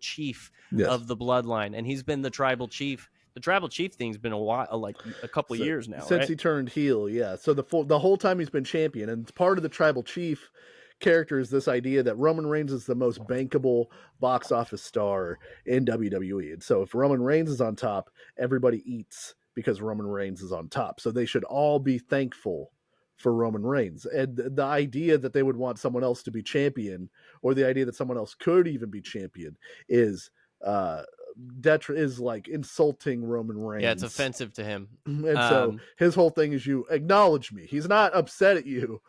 chief of the bloodline. And he's been the tribal chief. The tribal chief thing's been a while, like a couple years now, since he turned heel. Yeah. So the whole time he's been champion, and part of the tribal chief character is this idea that Roman Reigns is the most bankable box office star in WWE. And so if Roman Reigns is on top, everybody eats because Roman Reigns is on top. So they should all be thankful for Roman Reigns. And the idea that they would want someone else to be champion, or the idea that someone else could even be champion, is like insulting Roman Reigns. Yeah, it's offensive to him. And so his whole thing is, you acknowledge me. He's not upset at you,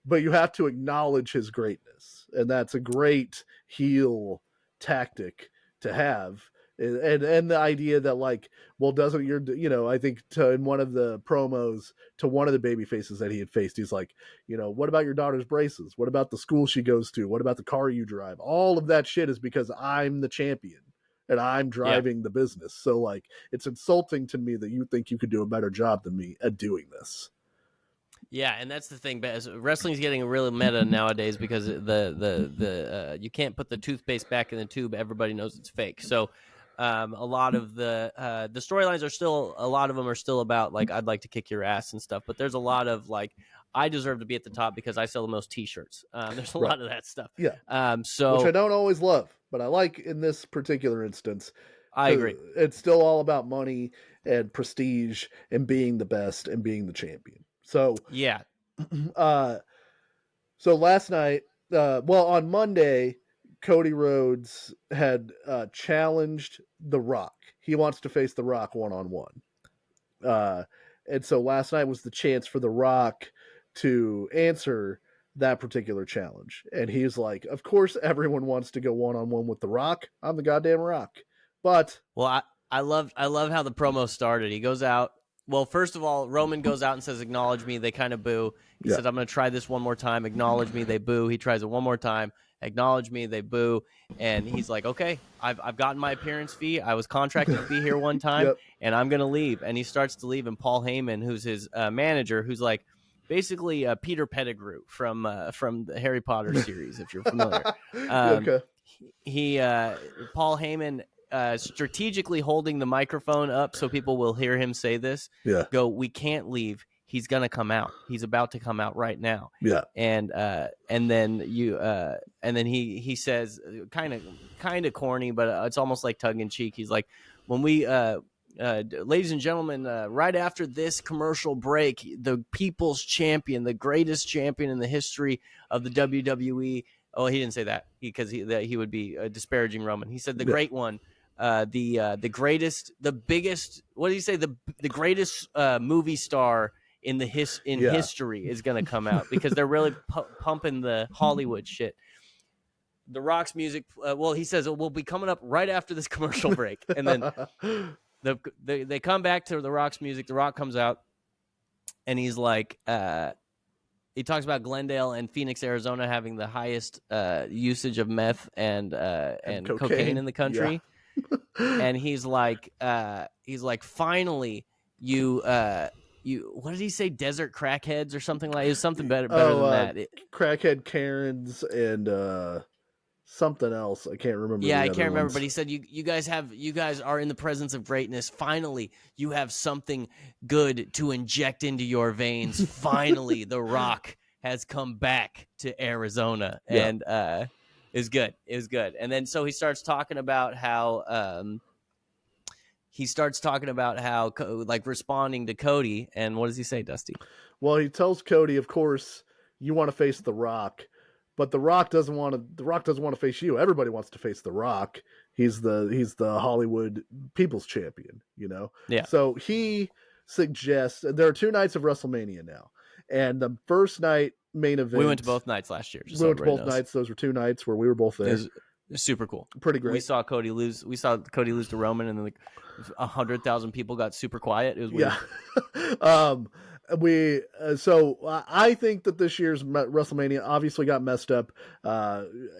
but you have to acknowledge his greatness. And that's a great heel tactic to have. And the idea that, like, well, doesn't your, I think in one of the promos to one of the baby faces that he had faced, he's like, what about your daughter's braces? What about the school she goes to? What about the car you drive? All of that shit is because I'm the champion. and I'm driving the business. So like, it's insulting to me that you think you could do a better job than me at doing this. Yeah, and that's the thing. But wrestling's getting really meta nowadays because the you can't put the toothpaste back in the tube. Everybody knows it's fake. So a lot of the storylines are still, a lot of them are still about like, I'd like to kick your ass and stuff. But there's a lot of like, I deserve to be at the top because I sell the most T-shirts. There's a lot of that stuff. Yeah. So which I don't always love, but I like in this particular instance. I agree. It's still all about money and prestige and being the best and being the champion. So yeah. So last night, on Monday, Cody Rhodes had challenged The Rock. He wants to face The Rock one-on-one. And so last night was the chance for The Rock to answer that particular challenge. And he's like, of course everyone wants to go one-on-one with The Rock. I'm the goddamn Rock. But well, I love how the promo started. He goes out. Well, first of all, Roman goes out and says, "Acknowledge me." They kind of boo. He says, "I'm going to try this one more time. Acknowledge me." They boo. He tries it one more time. Acknowledge me. They boo. And he's like, "Okay, I've gotten my appearance fee. I was contracted to be here one time, and I'm going to leave." And he starts to leave. And Paul Heyman, who's his manager, who's like basically Peter Pettigrew from the Harry Potter series, if you're familiar. Paul Heyman. Strategically holding the microphone up so people will hear him say this. Go, we can't leave. He's gonna come out. He's about to come out right now. And then he says, kind of corny, but it's almost like tongue in cheek. He's like, when we ladies and gentlemen, right after this commercial break, the people's champion, the greatest champion in the history of the WWE. Oh, he didn't say that because he would be disparaging Roman. He said the great one. The greatest, the biggest, what did he say? The greatest movie star in history is going to come out because they're really pumping the Hollywood shit. The Rock's music, he says it will be coming up right after this commercial break, and then they come back to the Rock's music. The Rock comes out, and he's like, he talks about Glendale and Phoenix, Arizona having the highest usage of meth and cocaine in the country. Yeah. And he's like, finally, you, what did he say? Desert crackheads or something like? It was something better than that. Crackhead Karens and something else. I can't remember. Yeah, I can't remember. But he said, you guys are in the presence of greatness. Finally, you have something good to inject into your veins. Finally, The Rock has come back to Arizona, and is good. It was good. And then so he starts talking about how like responding to Cody. And what does he say, Dusty? Well, he tells Cody, of course, you want to face The Rock, but The Rock doesn't want to face you. Everybody wants to face The Rock. He's the Hollywood People's Champion, you know? Yeah. So he suggests there are 2 nights of WrestleMania now. And the first night main event. We went to both nights last year. We went to both nights. Those were 2 nights where we were both there. It was super cool. Pretty great. We saw Cody lose to Roman, and then like 100,000 people got super quiet. It was weird. Yeah. So I think that this year's WrestleMania obviously got messed up.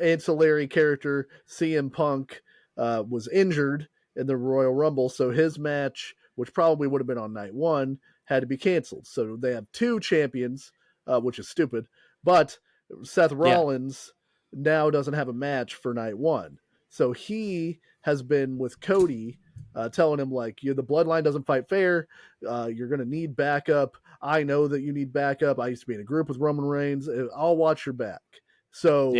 Ancillary character CM Punk was injured in the Royal Rumble, so his match, which probably would have been on night 1, had to be canceled. So they have 2 champions, which is stupid. But Seth Rollins now doesn't have a match for night 1. So he has been with Cody, telling him, like, the bloodline doesn't fight fair. You're going to need backup. I know that you need backup. I used to be in a group with Roman Reigns. I'll watch your back. So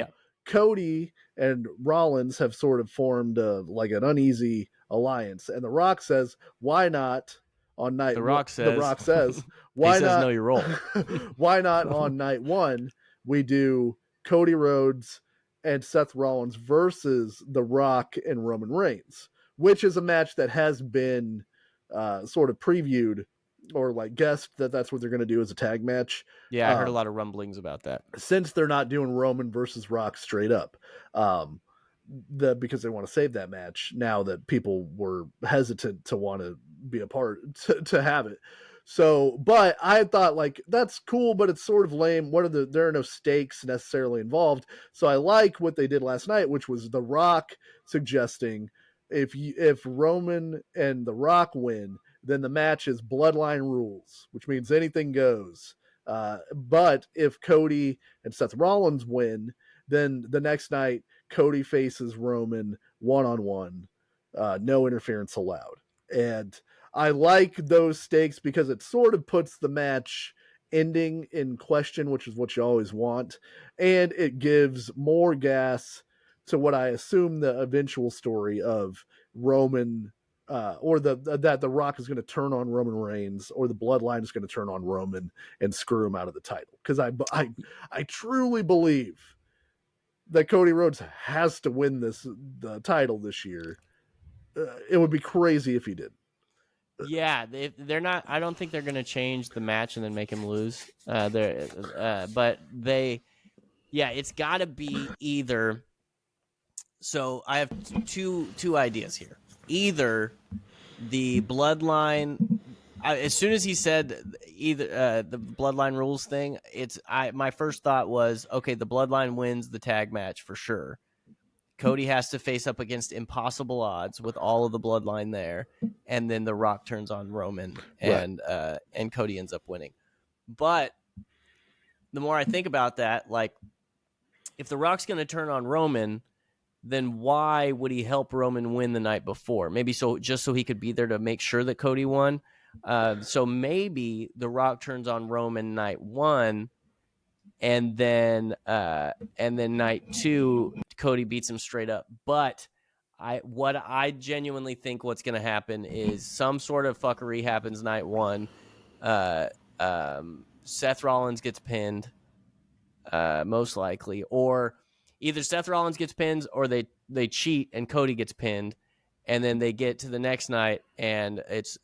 Cody and Rollins have sort of formed like an uneasy alliance. And The Rock says, why not on night The Rock says, why he says, not know your role. Why not on night 1 we do Cody Rhodes and Seth Rollins versus The Rock and Roman Reigns, which is a match that has been sort of previewed or like guessed that that's what they're going to do as a tag match. Yeah, I heard a lot of rumblings about that. Since they're not doing Roman versus Rock straight up, because they want to save that match now that people were hesitant to want to be a part to have it. So, but I thought, like, that's cool, but it's sort of lame. There are no stakes necessarily involved. So I like what they did last night, which was The Rock suggesting if Roman and The Rock win, then the match is bloodline rules, which means anything goes. But if Cody and Seth Rollins win, then the next night Cody faces Roman one-on-one, no interference allowed. And I like those stakes because it sort of puts the match ending in question, which is what you always want, and it gives more gas to what I assume the eventual story of Roman, or that the Rock is going to turn on Roman Reigns, or the Bloodline is going to turn on Roman and screw him out of the title. Because I truly believe that Cody Rhodes has to win the title this year. It would be crazy if he did. Yeah, they're not. I don't think they're going to change the match and then make him lose. But it's got to be either. So I have two ideas here. Either the Bloodline. As soon as he said either the Bloodline rules thing, my first thought was, okay, the Bloodline wins the tag match for sure. Cody has to face up against impossible odds with all of the Bloodline there, and then The Rock turns on Roman, and Cody ends up winning. But the more I think about that, like, if The Rock's going to turn on Roman, then why would he help Roman win the night before? Maybe just so he could be there to make sure that Cody won. So maybe The Rock turns on Roman night one, and then night two, Cody beats him straight up. But what I genuinely think what's going to happen is some sort of fuckery happens night one. Seth Rollins gets pinned, most likely, or either Seth Rollins gets pinned or they cheat and Cody gets pinned. And then they get to the next night, and it's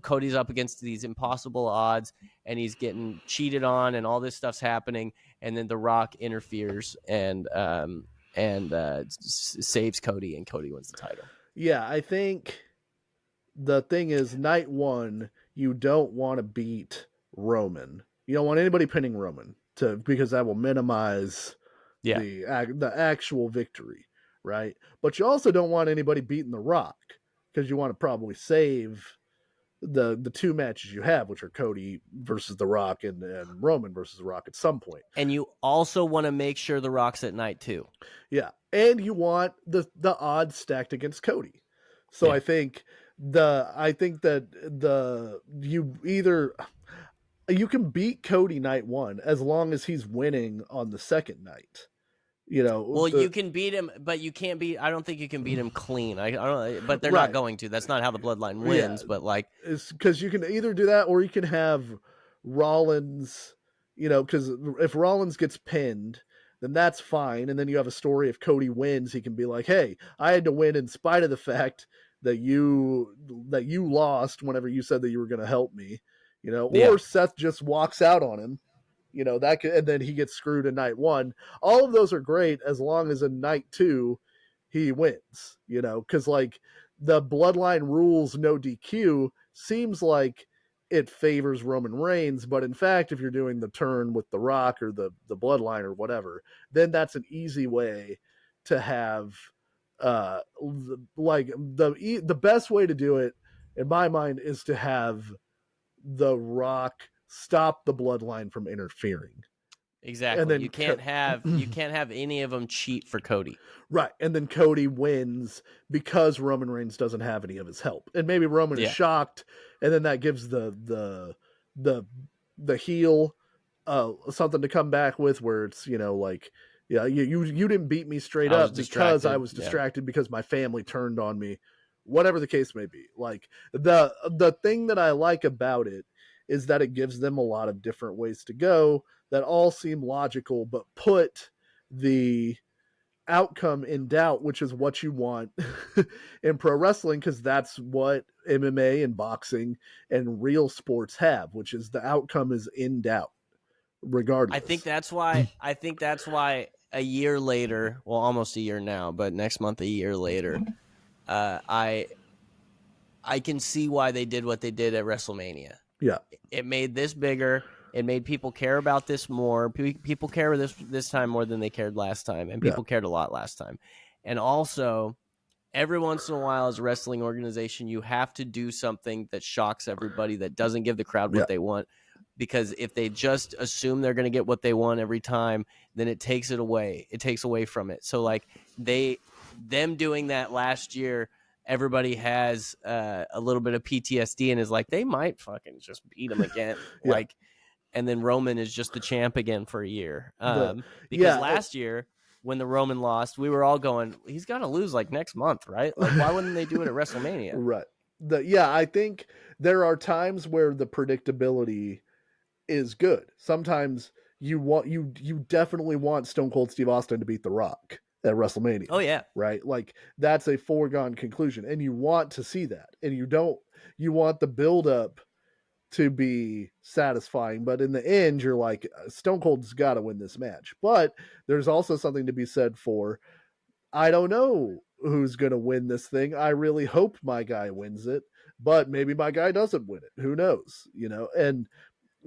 Cody's up against these impossible odds, and he's getting cheated on, and all this stuff's happening. And then The Rock interferes and saves Cody, and Cody wins the title. Yeah, I think the thing is, night one, you don't want to beat Roman. You don't want anybody pinning Roman because that will minimize the actual victory. Right, but you also don't want anybody beating The Rock because you want to probably save the two matches you have, which are Cody versus The Rock and Roman versus The Rock at some point. And you also want to make sure The Rock's at night too. Yeah, and you want the odds stacked against Cody. So I think that you can beat Cody night one as long as he's winning on the second night. You can beat him, but you can't beat. I don't think you can beat him clean. I don't. But they're not going to. That's not how the Bloodline wins. Yeah, but like, it's because you can either do that or you can have Rollins. Because if Rollins gets pinned, then that's fine, and then you have a story. If Cody wins, he can be like, "Hey, I had to win in spite of the fact that you lost whenever you said that you were going to help me." Or Seth just walks out on him. And then he gets screwed in night one. All of those are great as long as in night two he wins. Because like the Bloodline rules no DQ seems like it favors Roman Reigns, but in fact, if you're doing the turn with The Rock or the Bloodline or whatever, then that's an easy way to have the best way to do it in my mind is to have The Rock stop the Bloodline from interfering. Exactly. And then you can't have any of them cheat for Cody. Right. And then Cody wins because Roman Reigns doesn't have any of his help. And maybe Roman is shocked, and then that gives the heel something to come back with, where it's, like, yeah, you didn't beat me straight up because I was distracted because my family turned on me. Whatever the case may be. Like the thing that I like about it is that it gives them a lot of different ways to go that all seem logical, but put the outcome in doubt, which is what you want in pro wrestling, because that's what MMA and boxing and real sports have, which is the outcome is in doubt, regardless. I think that's why a year later, well, almost a year now, but next month, a year later, I can see why they did what they did at WrestleMania. Yeah. It made this bigger. It made people care about this more. People care this time more than they cared last time, and people cared a lot last time. And also, every once in a while, as a wrestling organization, you have to do something that shocks everybody, that doesn't give the crowd what they want. Because if they just assume they're going to get what they want every time, then it takes it away. It takes away from it. So like them doing that last year, everybody has a little bit of PTSD and is like, they might fucking just beat them again. Yeah. Like, and then Roman is just the champ again for a year. Because last year when the Roman lost, we were all going, he's got to lose like next month, right? Like, why wouldn't they do it at WrestleMania? Right. I think there are times where the predictability is good. Sometimes you definitely want Stone Cold Steve Austin to beat The Rock at WrestleMania. Oh yeah. Right? Like that's a foregone conclusion, and you want to see that. And you want the build up to be satisfying, but in the end you're like, Stone Cold's got to win this match. But there's also something to be said for, I don't know who's going to win this thing. I really hope my guy wins it, but maybe my guy doesn't win it. Who knows, And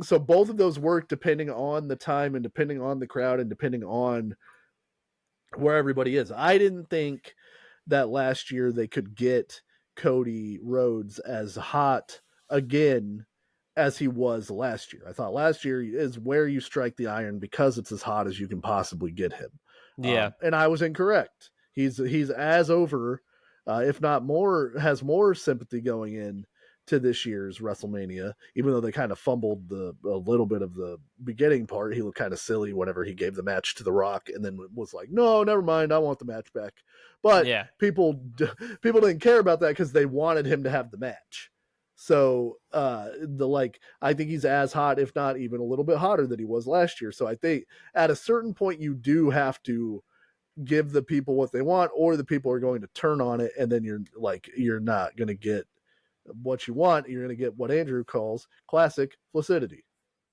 so both of those work depending on the time and depending on the crowd and depending on where everybody is. I didn't think that last year they could get Cody Rhodes as hot again as he was last year. I thought last year is where you strike the iron because it's as hot as you can possibly get him. Yeah. And I was incorrect. He's as over, if not more, has more sympathy going in to this year's WrestleMania, even though they kind of fumbled a little bit of the beginning part. He looked kind of silly whenever he gave the match to The Rock and then was like, no, never mind, I want the match back. But people didn't care about that because they wanted him to have the match. So I think he's as hot, if not even a little bit hotter than he was last year. So I think at a certain point you do have to give the people what they want, or the people are going to turn on it, and then you're not going to get what you want. You're going to get what Andrew calls classic flaccidity.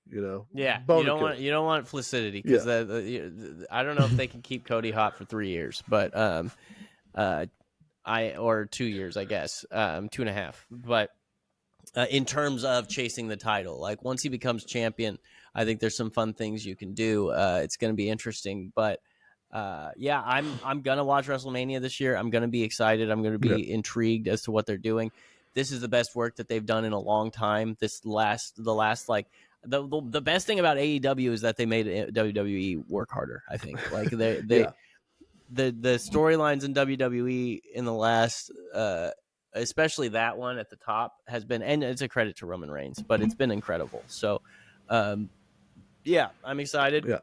Yeah, you don't want flaccidity because I don't know if they can keep Cody hot for 3 years, but or 2 years, I guess, 2.5. But in terms of chasing the title, like once he becomes champion, I think there's some fun things you can do. It's going to be interesting, but I'm gonna watch WrestleMania this year. I'm gonna be excited. I'm gonna be intrigued as to what they're doing. This is the best work that they've done in a long time. The best thing about AEW is that they made WWE work harder. I think like the storylines in WWE in the last, especially that one at the top has been, and it's a credit to Roman Reigns, but it's been incredible. So, I'm excited. Yeah.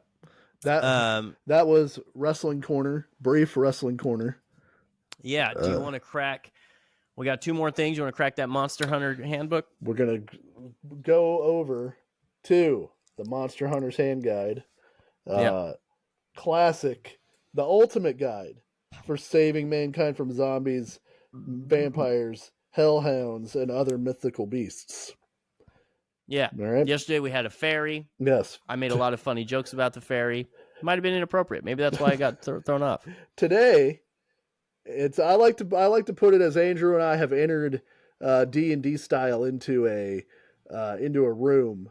That was Wrestling Corner, brief Wrestling Corner. Yeah. Do you want to crack? We got 2 more things. You want to crack that Monster Hunter handbook? We're going to go over to the Monster Hunter's Hand Guide. Classic, the ultimate guide for saving mankind from zombies, vampires, hellhounds, and other mythical beasts. Yeah. All right. Yesterday we had a fairy. Yes. I made a lot of funny jokes about the fairy. Might have been inappropriate. Maybe that's why I got thrown off. Today, I like to put it as Andrew and I have entered D&D style into a room,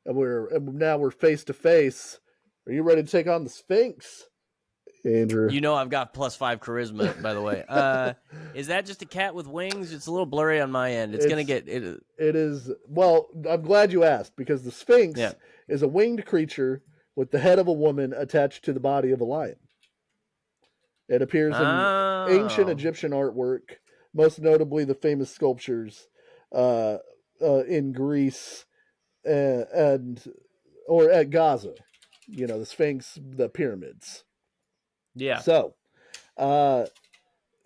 and we're face to face. Are you ready to take on the Sphynx, Andrew? I've got +5 charisma, by the way. Is that just a cat with wings? It's a little blurry on my end. It's gonna get it. It is. Well, I'm glad you asked, because the Sphynx is a winged creature with the head of a woman attached to the body of a lion. It appears in ancient Egyptian artwork, most notably the famous sculptures in Greece or at Gaza. The Sphinx, the pyramids. Yeah. So,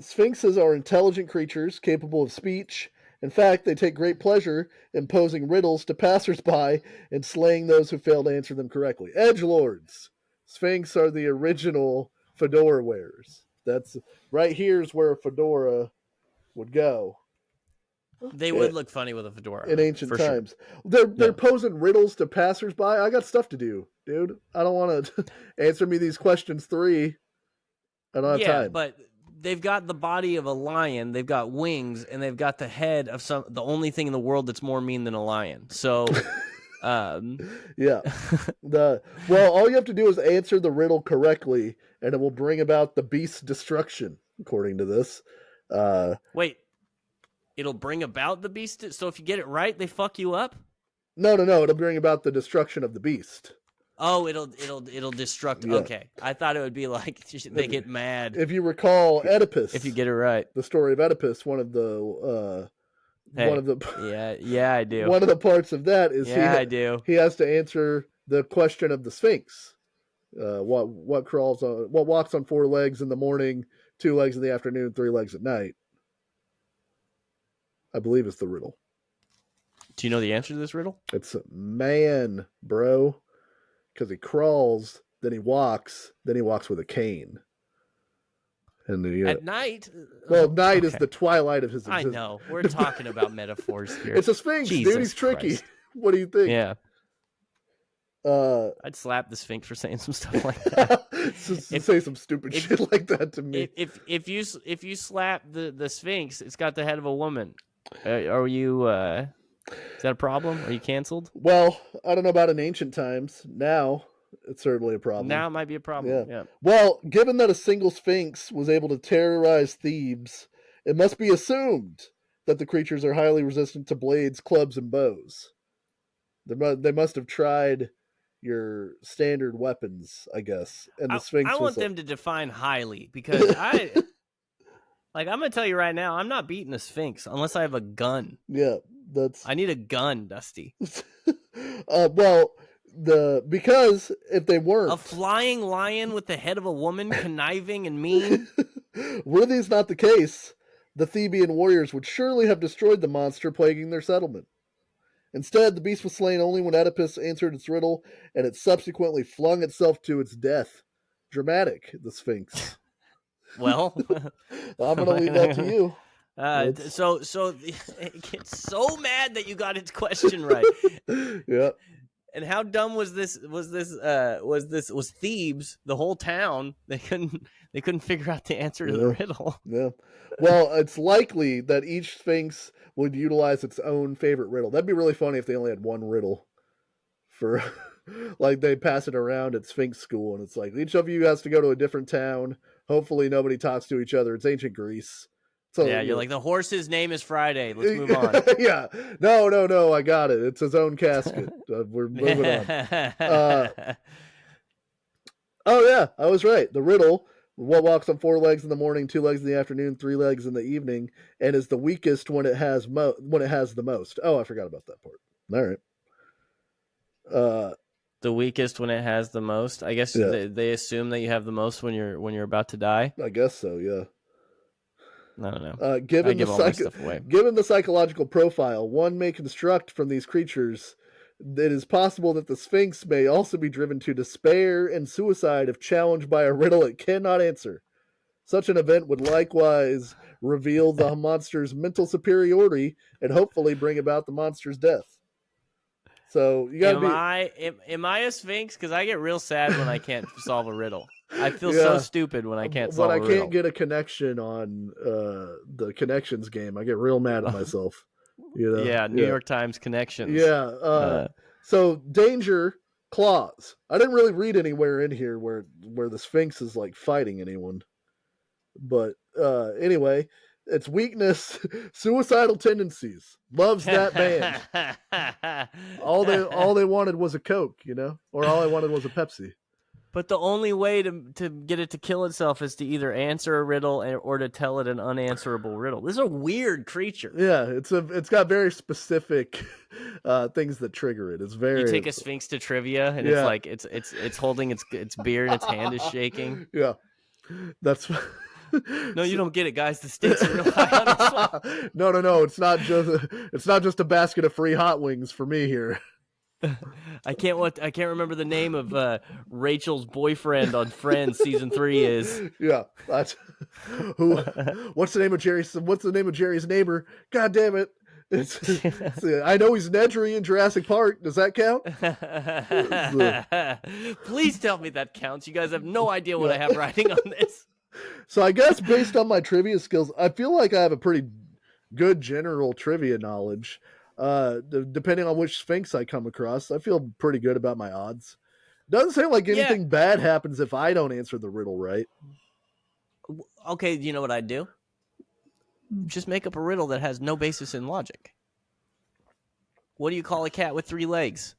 Sphinxes are intelligent creatures capable of speech. In fact, they take great pleasure in posing riddles to passersby and slaying those who fail to answer them correctly. Edgelords. Sphinx are the original fedora wearers. That's right. Here's where a fedora would go. They would look funny with a fedora in ancient times. Sure. They're posing riddles to passersby. I got stuff to do, dude. I don't want to answer me these questions 3. I don't have time. But they've got the body of a lion, they've got wings, and they've got the head of the only thing in the world that's more mean than a lion. So, yeah. All you have to do is answer the riddle correctly, and it will bring about the beast's destruction, according to this. Wait, it'll bring about the beast. So if you get it right, they fuck you up. No. It'll bring about the destruction of the beast. Oh, it'll destruct. Yeah. Okay, I thought it would be like they get mad. If you recall Oedipus, If you get it right, the story of Oedipus, one of the yeah, I do. One of the parts of that is I do. He has to answer the question of the Sphinx. What walks on 4 legs in the morning, 2 legs in the afternoon, 3 legs at night. I believe it's the riddle. Do you know the answer to this riddle? It's man, bro. Because he crawls, then he walks with a cane. And at night. Well, night is the twilight of his existence. I know. We're talking about metaphors here. It's a Sphinx, Jesus dude. He's tricky. Christ. What do you think? Yeah. I'd slap the Sphinx for saying some stuff like that. Say some stupid shit like that to me. If you slap the Sphinx, it's got the head of a woman. Are you? Is that a problem? Are you canceled? Well, I don't know about in ancient times. Now it's certainly a problem. Now it might be a problem. Yeah. Well, given that a single Sphinx was able to terrorize Thebes, it must be assumed that the creatures are highly resistant to blades, clubs, and bows. They must have tried your standard weapons, I guess. And the Sphinx. I want them to define highly, because I'm gonna tell you right now, I'm not beating a Sphinx unless I have a gun. Yeah, I need a gun, Dusty. Because if they weren't a flying lion with the head of a woman, conniving and mean. Were these not the case, the Theban warriors would surely have destroyed the monster plaguing their settlement. Instead, the beast was slain only when Oedipus answered its riddle, and it subsequently flung itself to its death. Dramatic, the Sphinx. Well, I'm going to leave that to you. So it gets so mad that you got its question right. Yeah. And how dumb was this? Was Thebes, the whole town? They couldn't figure out the answer to the riddle. Yeah. Well, it's likely that each Sphinx would utilize its own favorite riddle. That'd be really funny if they only had one riddle for, like, they pass it around at Sphinx school, and it's like each of you has to go to a different town. Hopefully, nobody talks to each other. It's ancient Greece. So, yeah, you're like, the horse's name is Friday. Let's move on. Yeah. No. I got it. It's his own casket. We're moving on. Oh, yeah. I was right. The riddle, what walks on 4 legs in the morning, 2 legs in the afternoon, 3 legs in the evening, and is the weakest when it has the most. Oh, I forgot about that part. All right. The weakest when it has the most. I guess they assume that you have the most when you're about to die. I guess so, yeah. I don't know. Given the psychological profile one may construct from these creatures, it is possible that the Sphinx may also be driven to despair and suicide if challenged by a riddle it cannot answer. Such an event would likewise reveal the monster's mental superiority and hopefully bring about the monster's death. So you gotta am I a Sphinx? Because I get real sad when I can't solve a riddle. I feel so stupid when I can't solve a riddle. When I can't get a connection on the connections game, I get real mad at myself. You know? Yeah, New York Times connections. Yeah. So danger claws. I didn't really read anywhere in here where the Sphinx is like fighting anyone. But anyway, its weakness, suicidal tendencies. Loves that band. All they wanted was a Coke, you know, or all I wanted was a Pepsi. But the only way to get it to kill itself is to either answer a riddle or to tell it an unanswerable riddle. This is a weird creature. Yeah, it's got very specific things that trigger it. It's very. You take a Sphinx to trivia, and it's like it's holding its beer and its hand is shaking. Yeah, that's. No, you don't get it, guys. The stakes are real high on this one. No. It's not just a basket of free hot wings for me here. I can't remember the name of Rachel's boyfriend on Friends season 3 is. Yeah, that's who. What's the name of Jerry's neighbor? God damn it! I know he's Nedry in Jurassic Park. Does that count? Please tell me that counts. You guys have no idea what I have writing on this. So I guess based on my trivia skills, I feel like I have a pretty good general trivia knowledge. Depending on which Sphinx I come across, I feel pretty good about my odds. Doesn't seem like anything bad happens if I don't answer the riddle right. Okay, you know what I'd do? Just make up a riddle that has no basis in logic. What do you call a cat with 3 legs?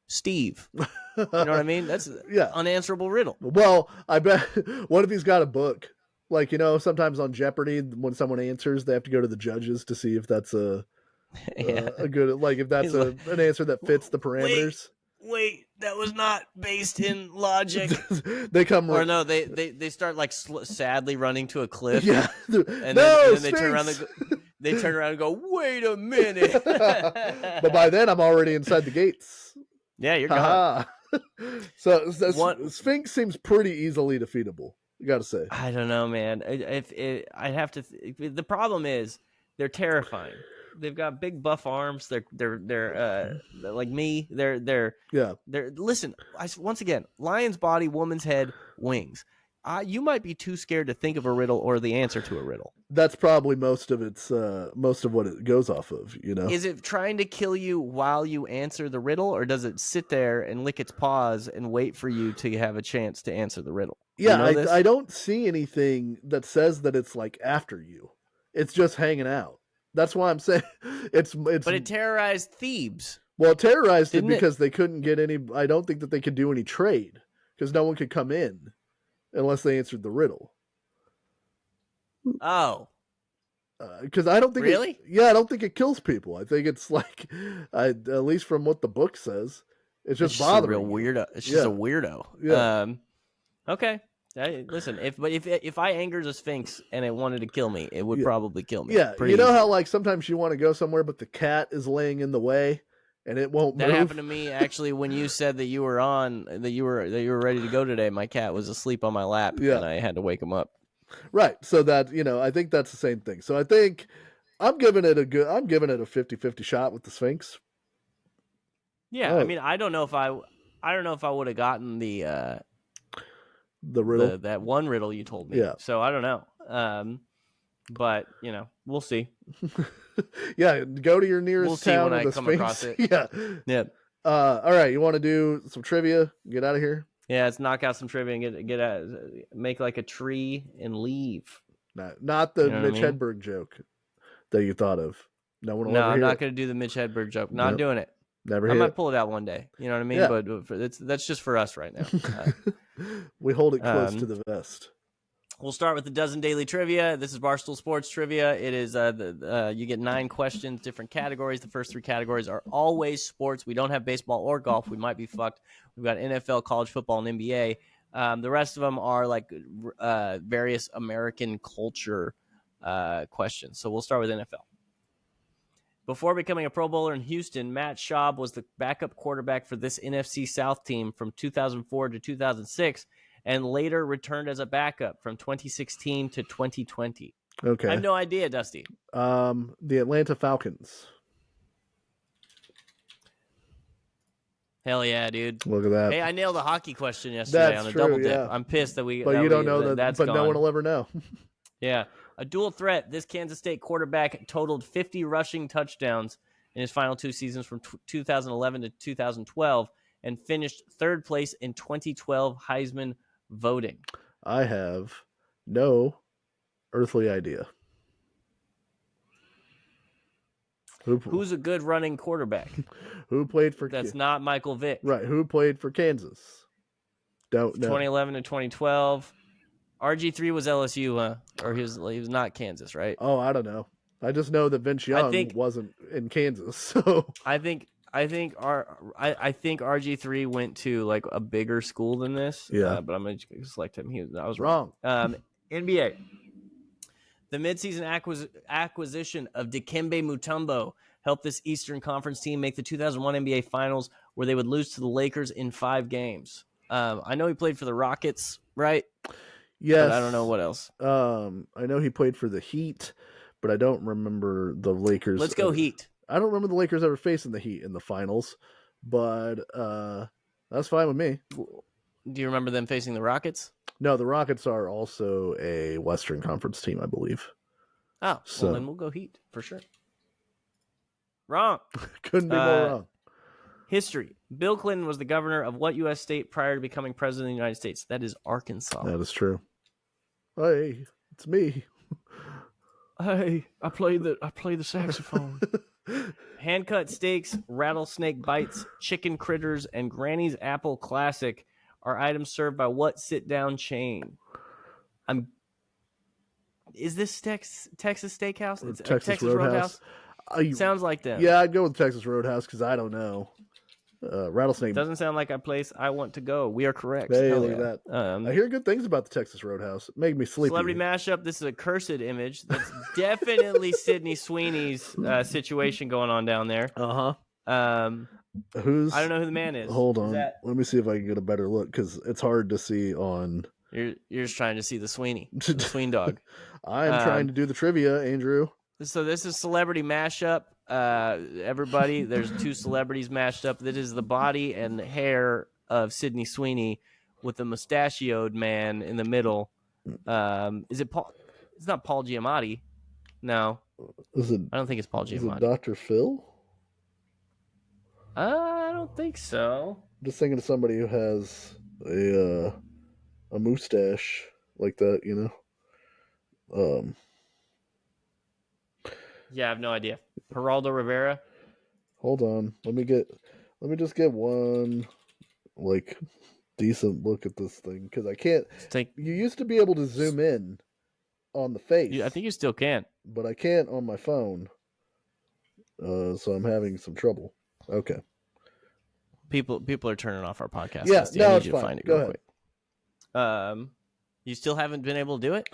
Steve. You know what I mean? That's an unanswerable riddle. Well, I bet. What if he's got a book? Like, sometimes on Jeopardy, when someone answers, they have to go to the judges to see if that's a good, like, if that's an answer that fits the parameters. Wait, that was not based in logic. They come, or no, they start like sadly running to a cliff. Yeah, and then they turn around. They turn around and go, "Wait a minute!" But by then, I'm already inside the gates. Yeah, you're gone. So Sphinx seems pretty easily defeatable. You got to say. I don't know, man. I'd have to. The problem is they're terrifying. They've got big buff arms. They're like me. They're listen. Once again, lion's body, woman's head, wings. You might be too scared to think of a riddle or the answer to a riddle. That's probably most of what it goes off of. Is it trying to kill you while you answer the riddle, or does it sit there and lick its paws and wait for you to have a chance to answer the riddle? Yeah, I don't see anything that says that it's like after you. It's just hanging out. That's why I'm saying it's. But it terrorized Thebes. Well, it terrorized it because they couldn't get any. I don't think that they could do any trade because no one could come in unless they answered the riddle. Oh, because I don't think really. I don't think it kills people. I think it's like, at least from what the book says, it's just bothering. A real weirdo. It's just a weirdo. Yeah. Okay. Listen, if I angered a Sphinx and it wanted to kill me, it would probably kill me. Yeah, how like sometimes you want to go somewhere, but the cat is laying in the way, and it won't move. That happened to me actually when you said that you were ready to go today. My cat was asleep on my lap, and I had to wake him up. Right, so that I think that's the same thing. So I think I'm giving it a 50-50 shot with the Sphinx. Yeah, I mean, I don't know if I would have gotten the riddle, that one riddle you told me. Yeah. So I don't know. But we'll see. Yeah, go to your nearest town when with I come Sphinx. across it. Yeah. Yeah. All right, you want to do some trivia? Get out of here. Yeah, let's knock out some trivia and get out, make like a tree and leave. Not the Mitch Hedberg joke that you thought of. No one will ever I'm hear not it. going to do the Mitch Hedberg joke. Not doing it. Never. I might pull it out one day. You know what I mean? Yeah. But that's just for us right now. We hold it close to the vest. We'll start with the Dozen Daily Trivia. This is Barstool Sports Trivia. It is you get 9 questions, different categories. The first 3 categories are always sports. We don't have baseball or golf. We might be fucked. We've got NFL, college football, and NBA. The rest of them are like various American culture questions. So we'll start with NFL. Before becoming a Pro Bowler in Houston, Matt Schaub was the backup quarterback for this NFC South team from 2004 to 2006, and later returned as a backup from 2016 to 2020. Okay. I have no idea, Dusty. The Atlanta Falcons. Hell yeah, dude. Look at that. Hey, I nailed a hockey question yesterday on a double dip. Yeah. I'm pissed that we... But you don't know that, but gone. no one will ever know. Yeah. A dual threat, this Kansas State quarterback totaled 50 rushing touchdowns in his final 2 seasons from 2011 to 2012 and finished 3rd place in 2012 Heisman voting. I have no earthly idea. Who's a good running quarterback? Who played for... That's not Michael Vick. Right. Who played for Kansas? Don't know. 2011 to 2012. RG3 was LSU, or he was not Kansas, right? Oh, I don't know. I just know that Vince Young wasn't in Kansas. So I think RG3 went to like a bigger school than this. Yeah, but I'm gonna select him. I was wrong. NBA. The midseason acquisition of Dikembe Mutombo helped this Eastern Conference team make the 2001 NBA Finals, where they would lose to the Lakers in 5 games. I know he played for the Rockets, right? Yes. But I don't know what else. I know he played for the Heat, but I don't remember the Lakers. Let's go Heat. I don't remember the Lakers ever facing the Heat in the finals, but that's fine with me. Do you remember them facing the Rockets? No, the Rockets are also a Western Conference team, I believe. Oh, so well, then we'll go Heat for sure. Wrong. Couldn't be more wrong. History. Bill Clinton was the governor of what U.S. state prior to becoming president of the United States? That is Arkansas. That is true. Hey, it's me. I play the saxophone. Hand-cut steaks, rattlesnake bites, chicken critters, and Granny's Apple Classic are items served by what sit-down chain? Is this Texas Steakhouse? It's Texas Roadhouse. Sounds like them. Yeah, I'd go with Texas Roadhouse because I don't know. Rattlesnake doesn't sound like a place I want to go. We are correct. Hey, look at that. I hear good things about the Texas Roadhouse. It made me sleepy. Celebrity mashup. This is a cursed image. That's definitely Sydney Sweeney's situation going on down there. Uh-huh. I don't know who the man is. Hold on. Let me see if I can get a better look because it's hard to see on. You're just trying to see the Sweeney, the Sween dog. I am trying to do the trivia, Andrew. So this is celebrity mashup. Everybody, there's two celebrities mashed up. That is the body and hair of Sydney Sweeney with the mustachioed man in the middle. Is it Paul? It's not Paul Giamatti. No. Is it? I don't think it's Paul Giamatti. Is it Dr. Phil? I don't think so. I'm just thinking of somebody who has a mustache like that, you know. Yeah, I have no idea. Geraldo Rivera. Hold on. Let me just get one like decent look at this thing because I can't. You used to be able to zoom in on the face. I think you still can, but I can't on my phone. So I'm having some trouble. Okay. People are turning off our podcast. Yeah, no, it's fine. Find it. Go ahead. Quick. You still haven't been able to do it?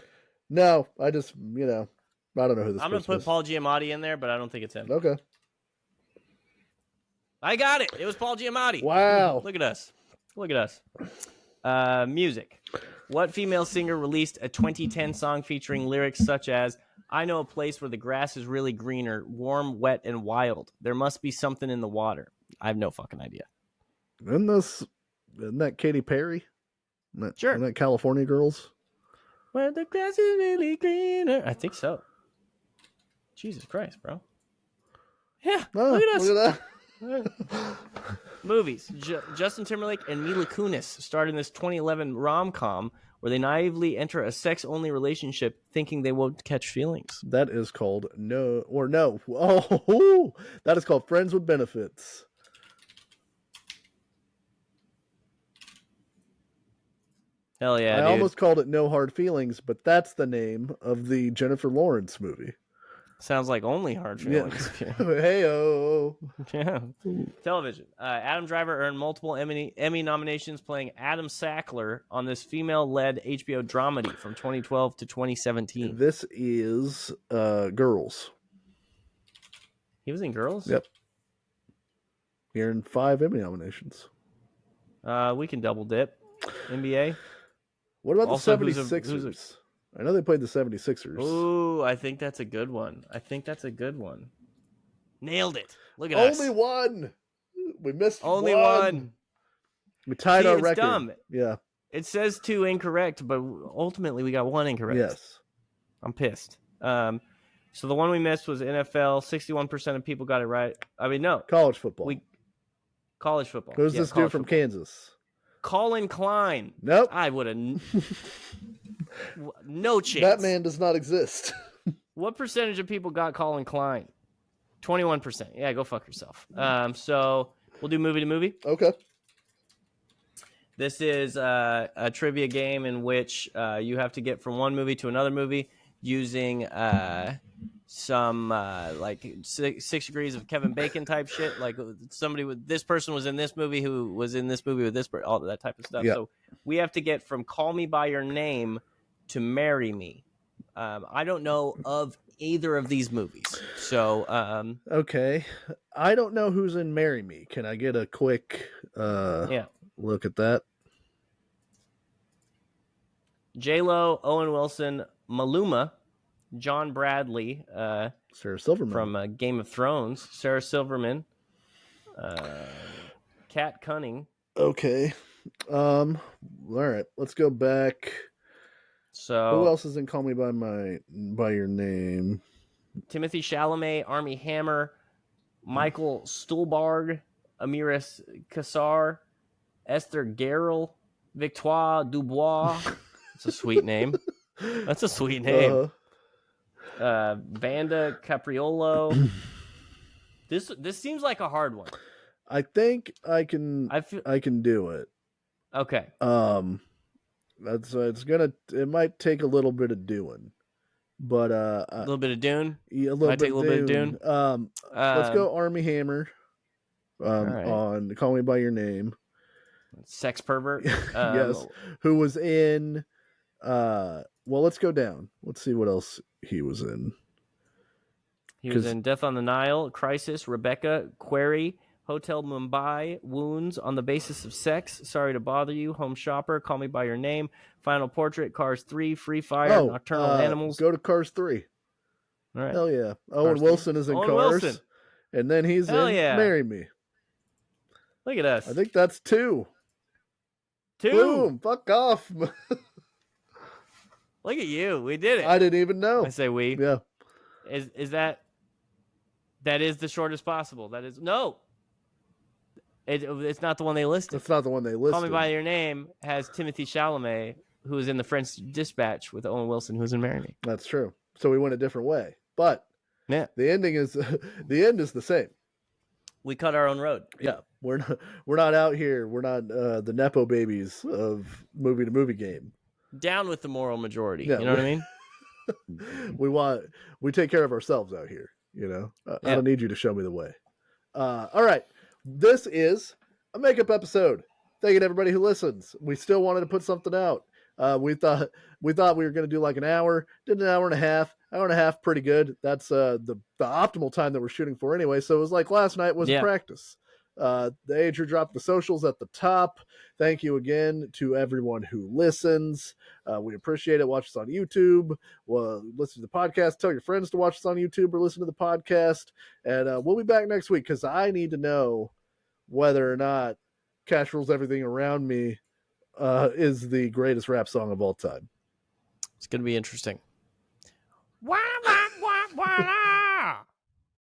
No, I just I don't know who this. I'm gonna put Paul Giamatti in there, but I don't think it's him. Okay. I got it. It was Paul Giamatti. Wow. Look at us. Music. What female singer released a 2010 song featuring lyrics such as "I know a place where the grass is really greener, warm, wet, and wild. There must be something in the water." I have no fucking idea. Isn't that Katy Perry? Sure. Isn't that California Girls? Where the grass is really greener. I think so. Jesus Christ, bro. Yeah, look at us. Look at that. Movies. Justin Timberlake and Mila Kunis starred in this 2011 rom-com where they naively enter a sex-only relationship thinking they won't catch feelings. That is called No. Oh, that is called Friends with Benefits. Hell yeah, I almost called it No Hard Feelings, but that's the name of the Jennifer Lawrence movie. Sounds like Only Hard Feelings. Yeah. Hey-o. Yeah. Television. Adam Driver earned multiple Emmy nominations playing Adam Sackler on this female-led HBO dramedy from 2012 to 2017. This is Girls. He was in Girls? Yep. He earned 5 Emmy nominations. We can double dip. NBA. What about also, the 76ers? I know they played the 76ers. Ooh, I think that's a good one. Nailed it. Look at us. Only one. We missed Only one. We tied our record. Dumb. Yeah. It says 2 incorrect, but ultimately we got 1 incorrect. Yes. I'm pissed. So the one we missed was NFL. 61% of people got it right. I mean, no. College football. College football. Who's this dude from Kansas? Colin Klein. Nope. I would have no chance. That man does not exist. What percentage of people got Colin Klein? 21%. Yeah, go fuck yourself. So we'll do movie to movie. Okay. This is a trivia game in which you have to get from one movie to another movie using some like 6 degrees of Kevin Bacon type shit. Like somebody with this person was in this movie who was in this movie with this person, all that type of stuff. Yep. So we have to get from Call Me by Your Name to Marry Me. I don't know of either of these movies. So okay. I don't know who's in Marry Me. Can I get a quick look at that? J-Lo, Owen Wilson, Maluma, John Bradley, Sarah Silverman from Game of Thrones, Sarah Silverman, Kat Cunning. Okay. All right. Let's go back. So who else is in Call Me by Your Name? Timothy Chalamet, Armie Hammer, Michael Stuhlbarg, Amiris Kassar, Esther Gerrel, Victoire Dubois. That's a sweet name. Vanda Capriolo. This seems like a hard one. I think I can do it. Okay. It might take a little bit of doing, but a little bit of Dune. Yeah, a little bit of Dune. Let's go Army Hammer. right. On Call Me by Your Name. Sex pervert. Yes. Who was in? Well, let's go down. Let's see what else he was in. He was in Death on the Nile, Crisis, Rebecca, Query, Hotel Mumbai, Wounds, On the Basis of Sex, Sorry to Bother You, Home Shopper, Call Me by Your Name, Final Portrait, Cars 3, Free Fire, Nocturnal Animals. Go to Cars 3. All right. Hell yeah. Owen Wilson is in Cars. Wilson. And then he's in Marry Me. Look at us. I think that's 2. Boom. Fuck off. Look at you. We did it. I didn't even know. I say we. Yeah. Is that is the shortest possible? That is no. It's not the one they listed. It's not the one they listed. Call Me by Your Name has Timothy Chalamet, who is in The French Dispatch with Owen Wilson, who's in Marry Me. That's true. So we went a different way, but yeah, the end is the same. We cut our own road. Yeah, we're not out here. We're not the nepo babies of movie to movie game. Down with the moral majority. Yeah, you know what I mean? We take care of ourselves out here. You know, I don't need you to show me the way. All right, this is a makeup episode. Thank you to everybody who listens. We still wanted to put something out. We thought we were going to do like an hour. Did an hour and a half. Hour and a half, pretty good. That's the optimal time that we're shooting for anyway. So it was like last night was practice. The Ager dropped the socials at the top. Thank you again to everyone who listens. We appreciate it. Watch us on YouTube. Listen to the podcast. Tell your friends to watch us on YouTube or listen to the podcast. And we'll be back next week because I need to know whether or not Cash Rules Everything Around Me is the greatest rap song of all time. It's going to be interesting. Wow.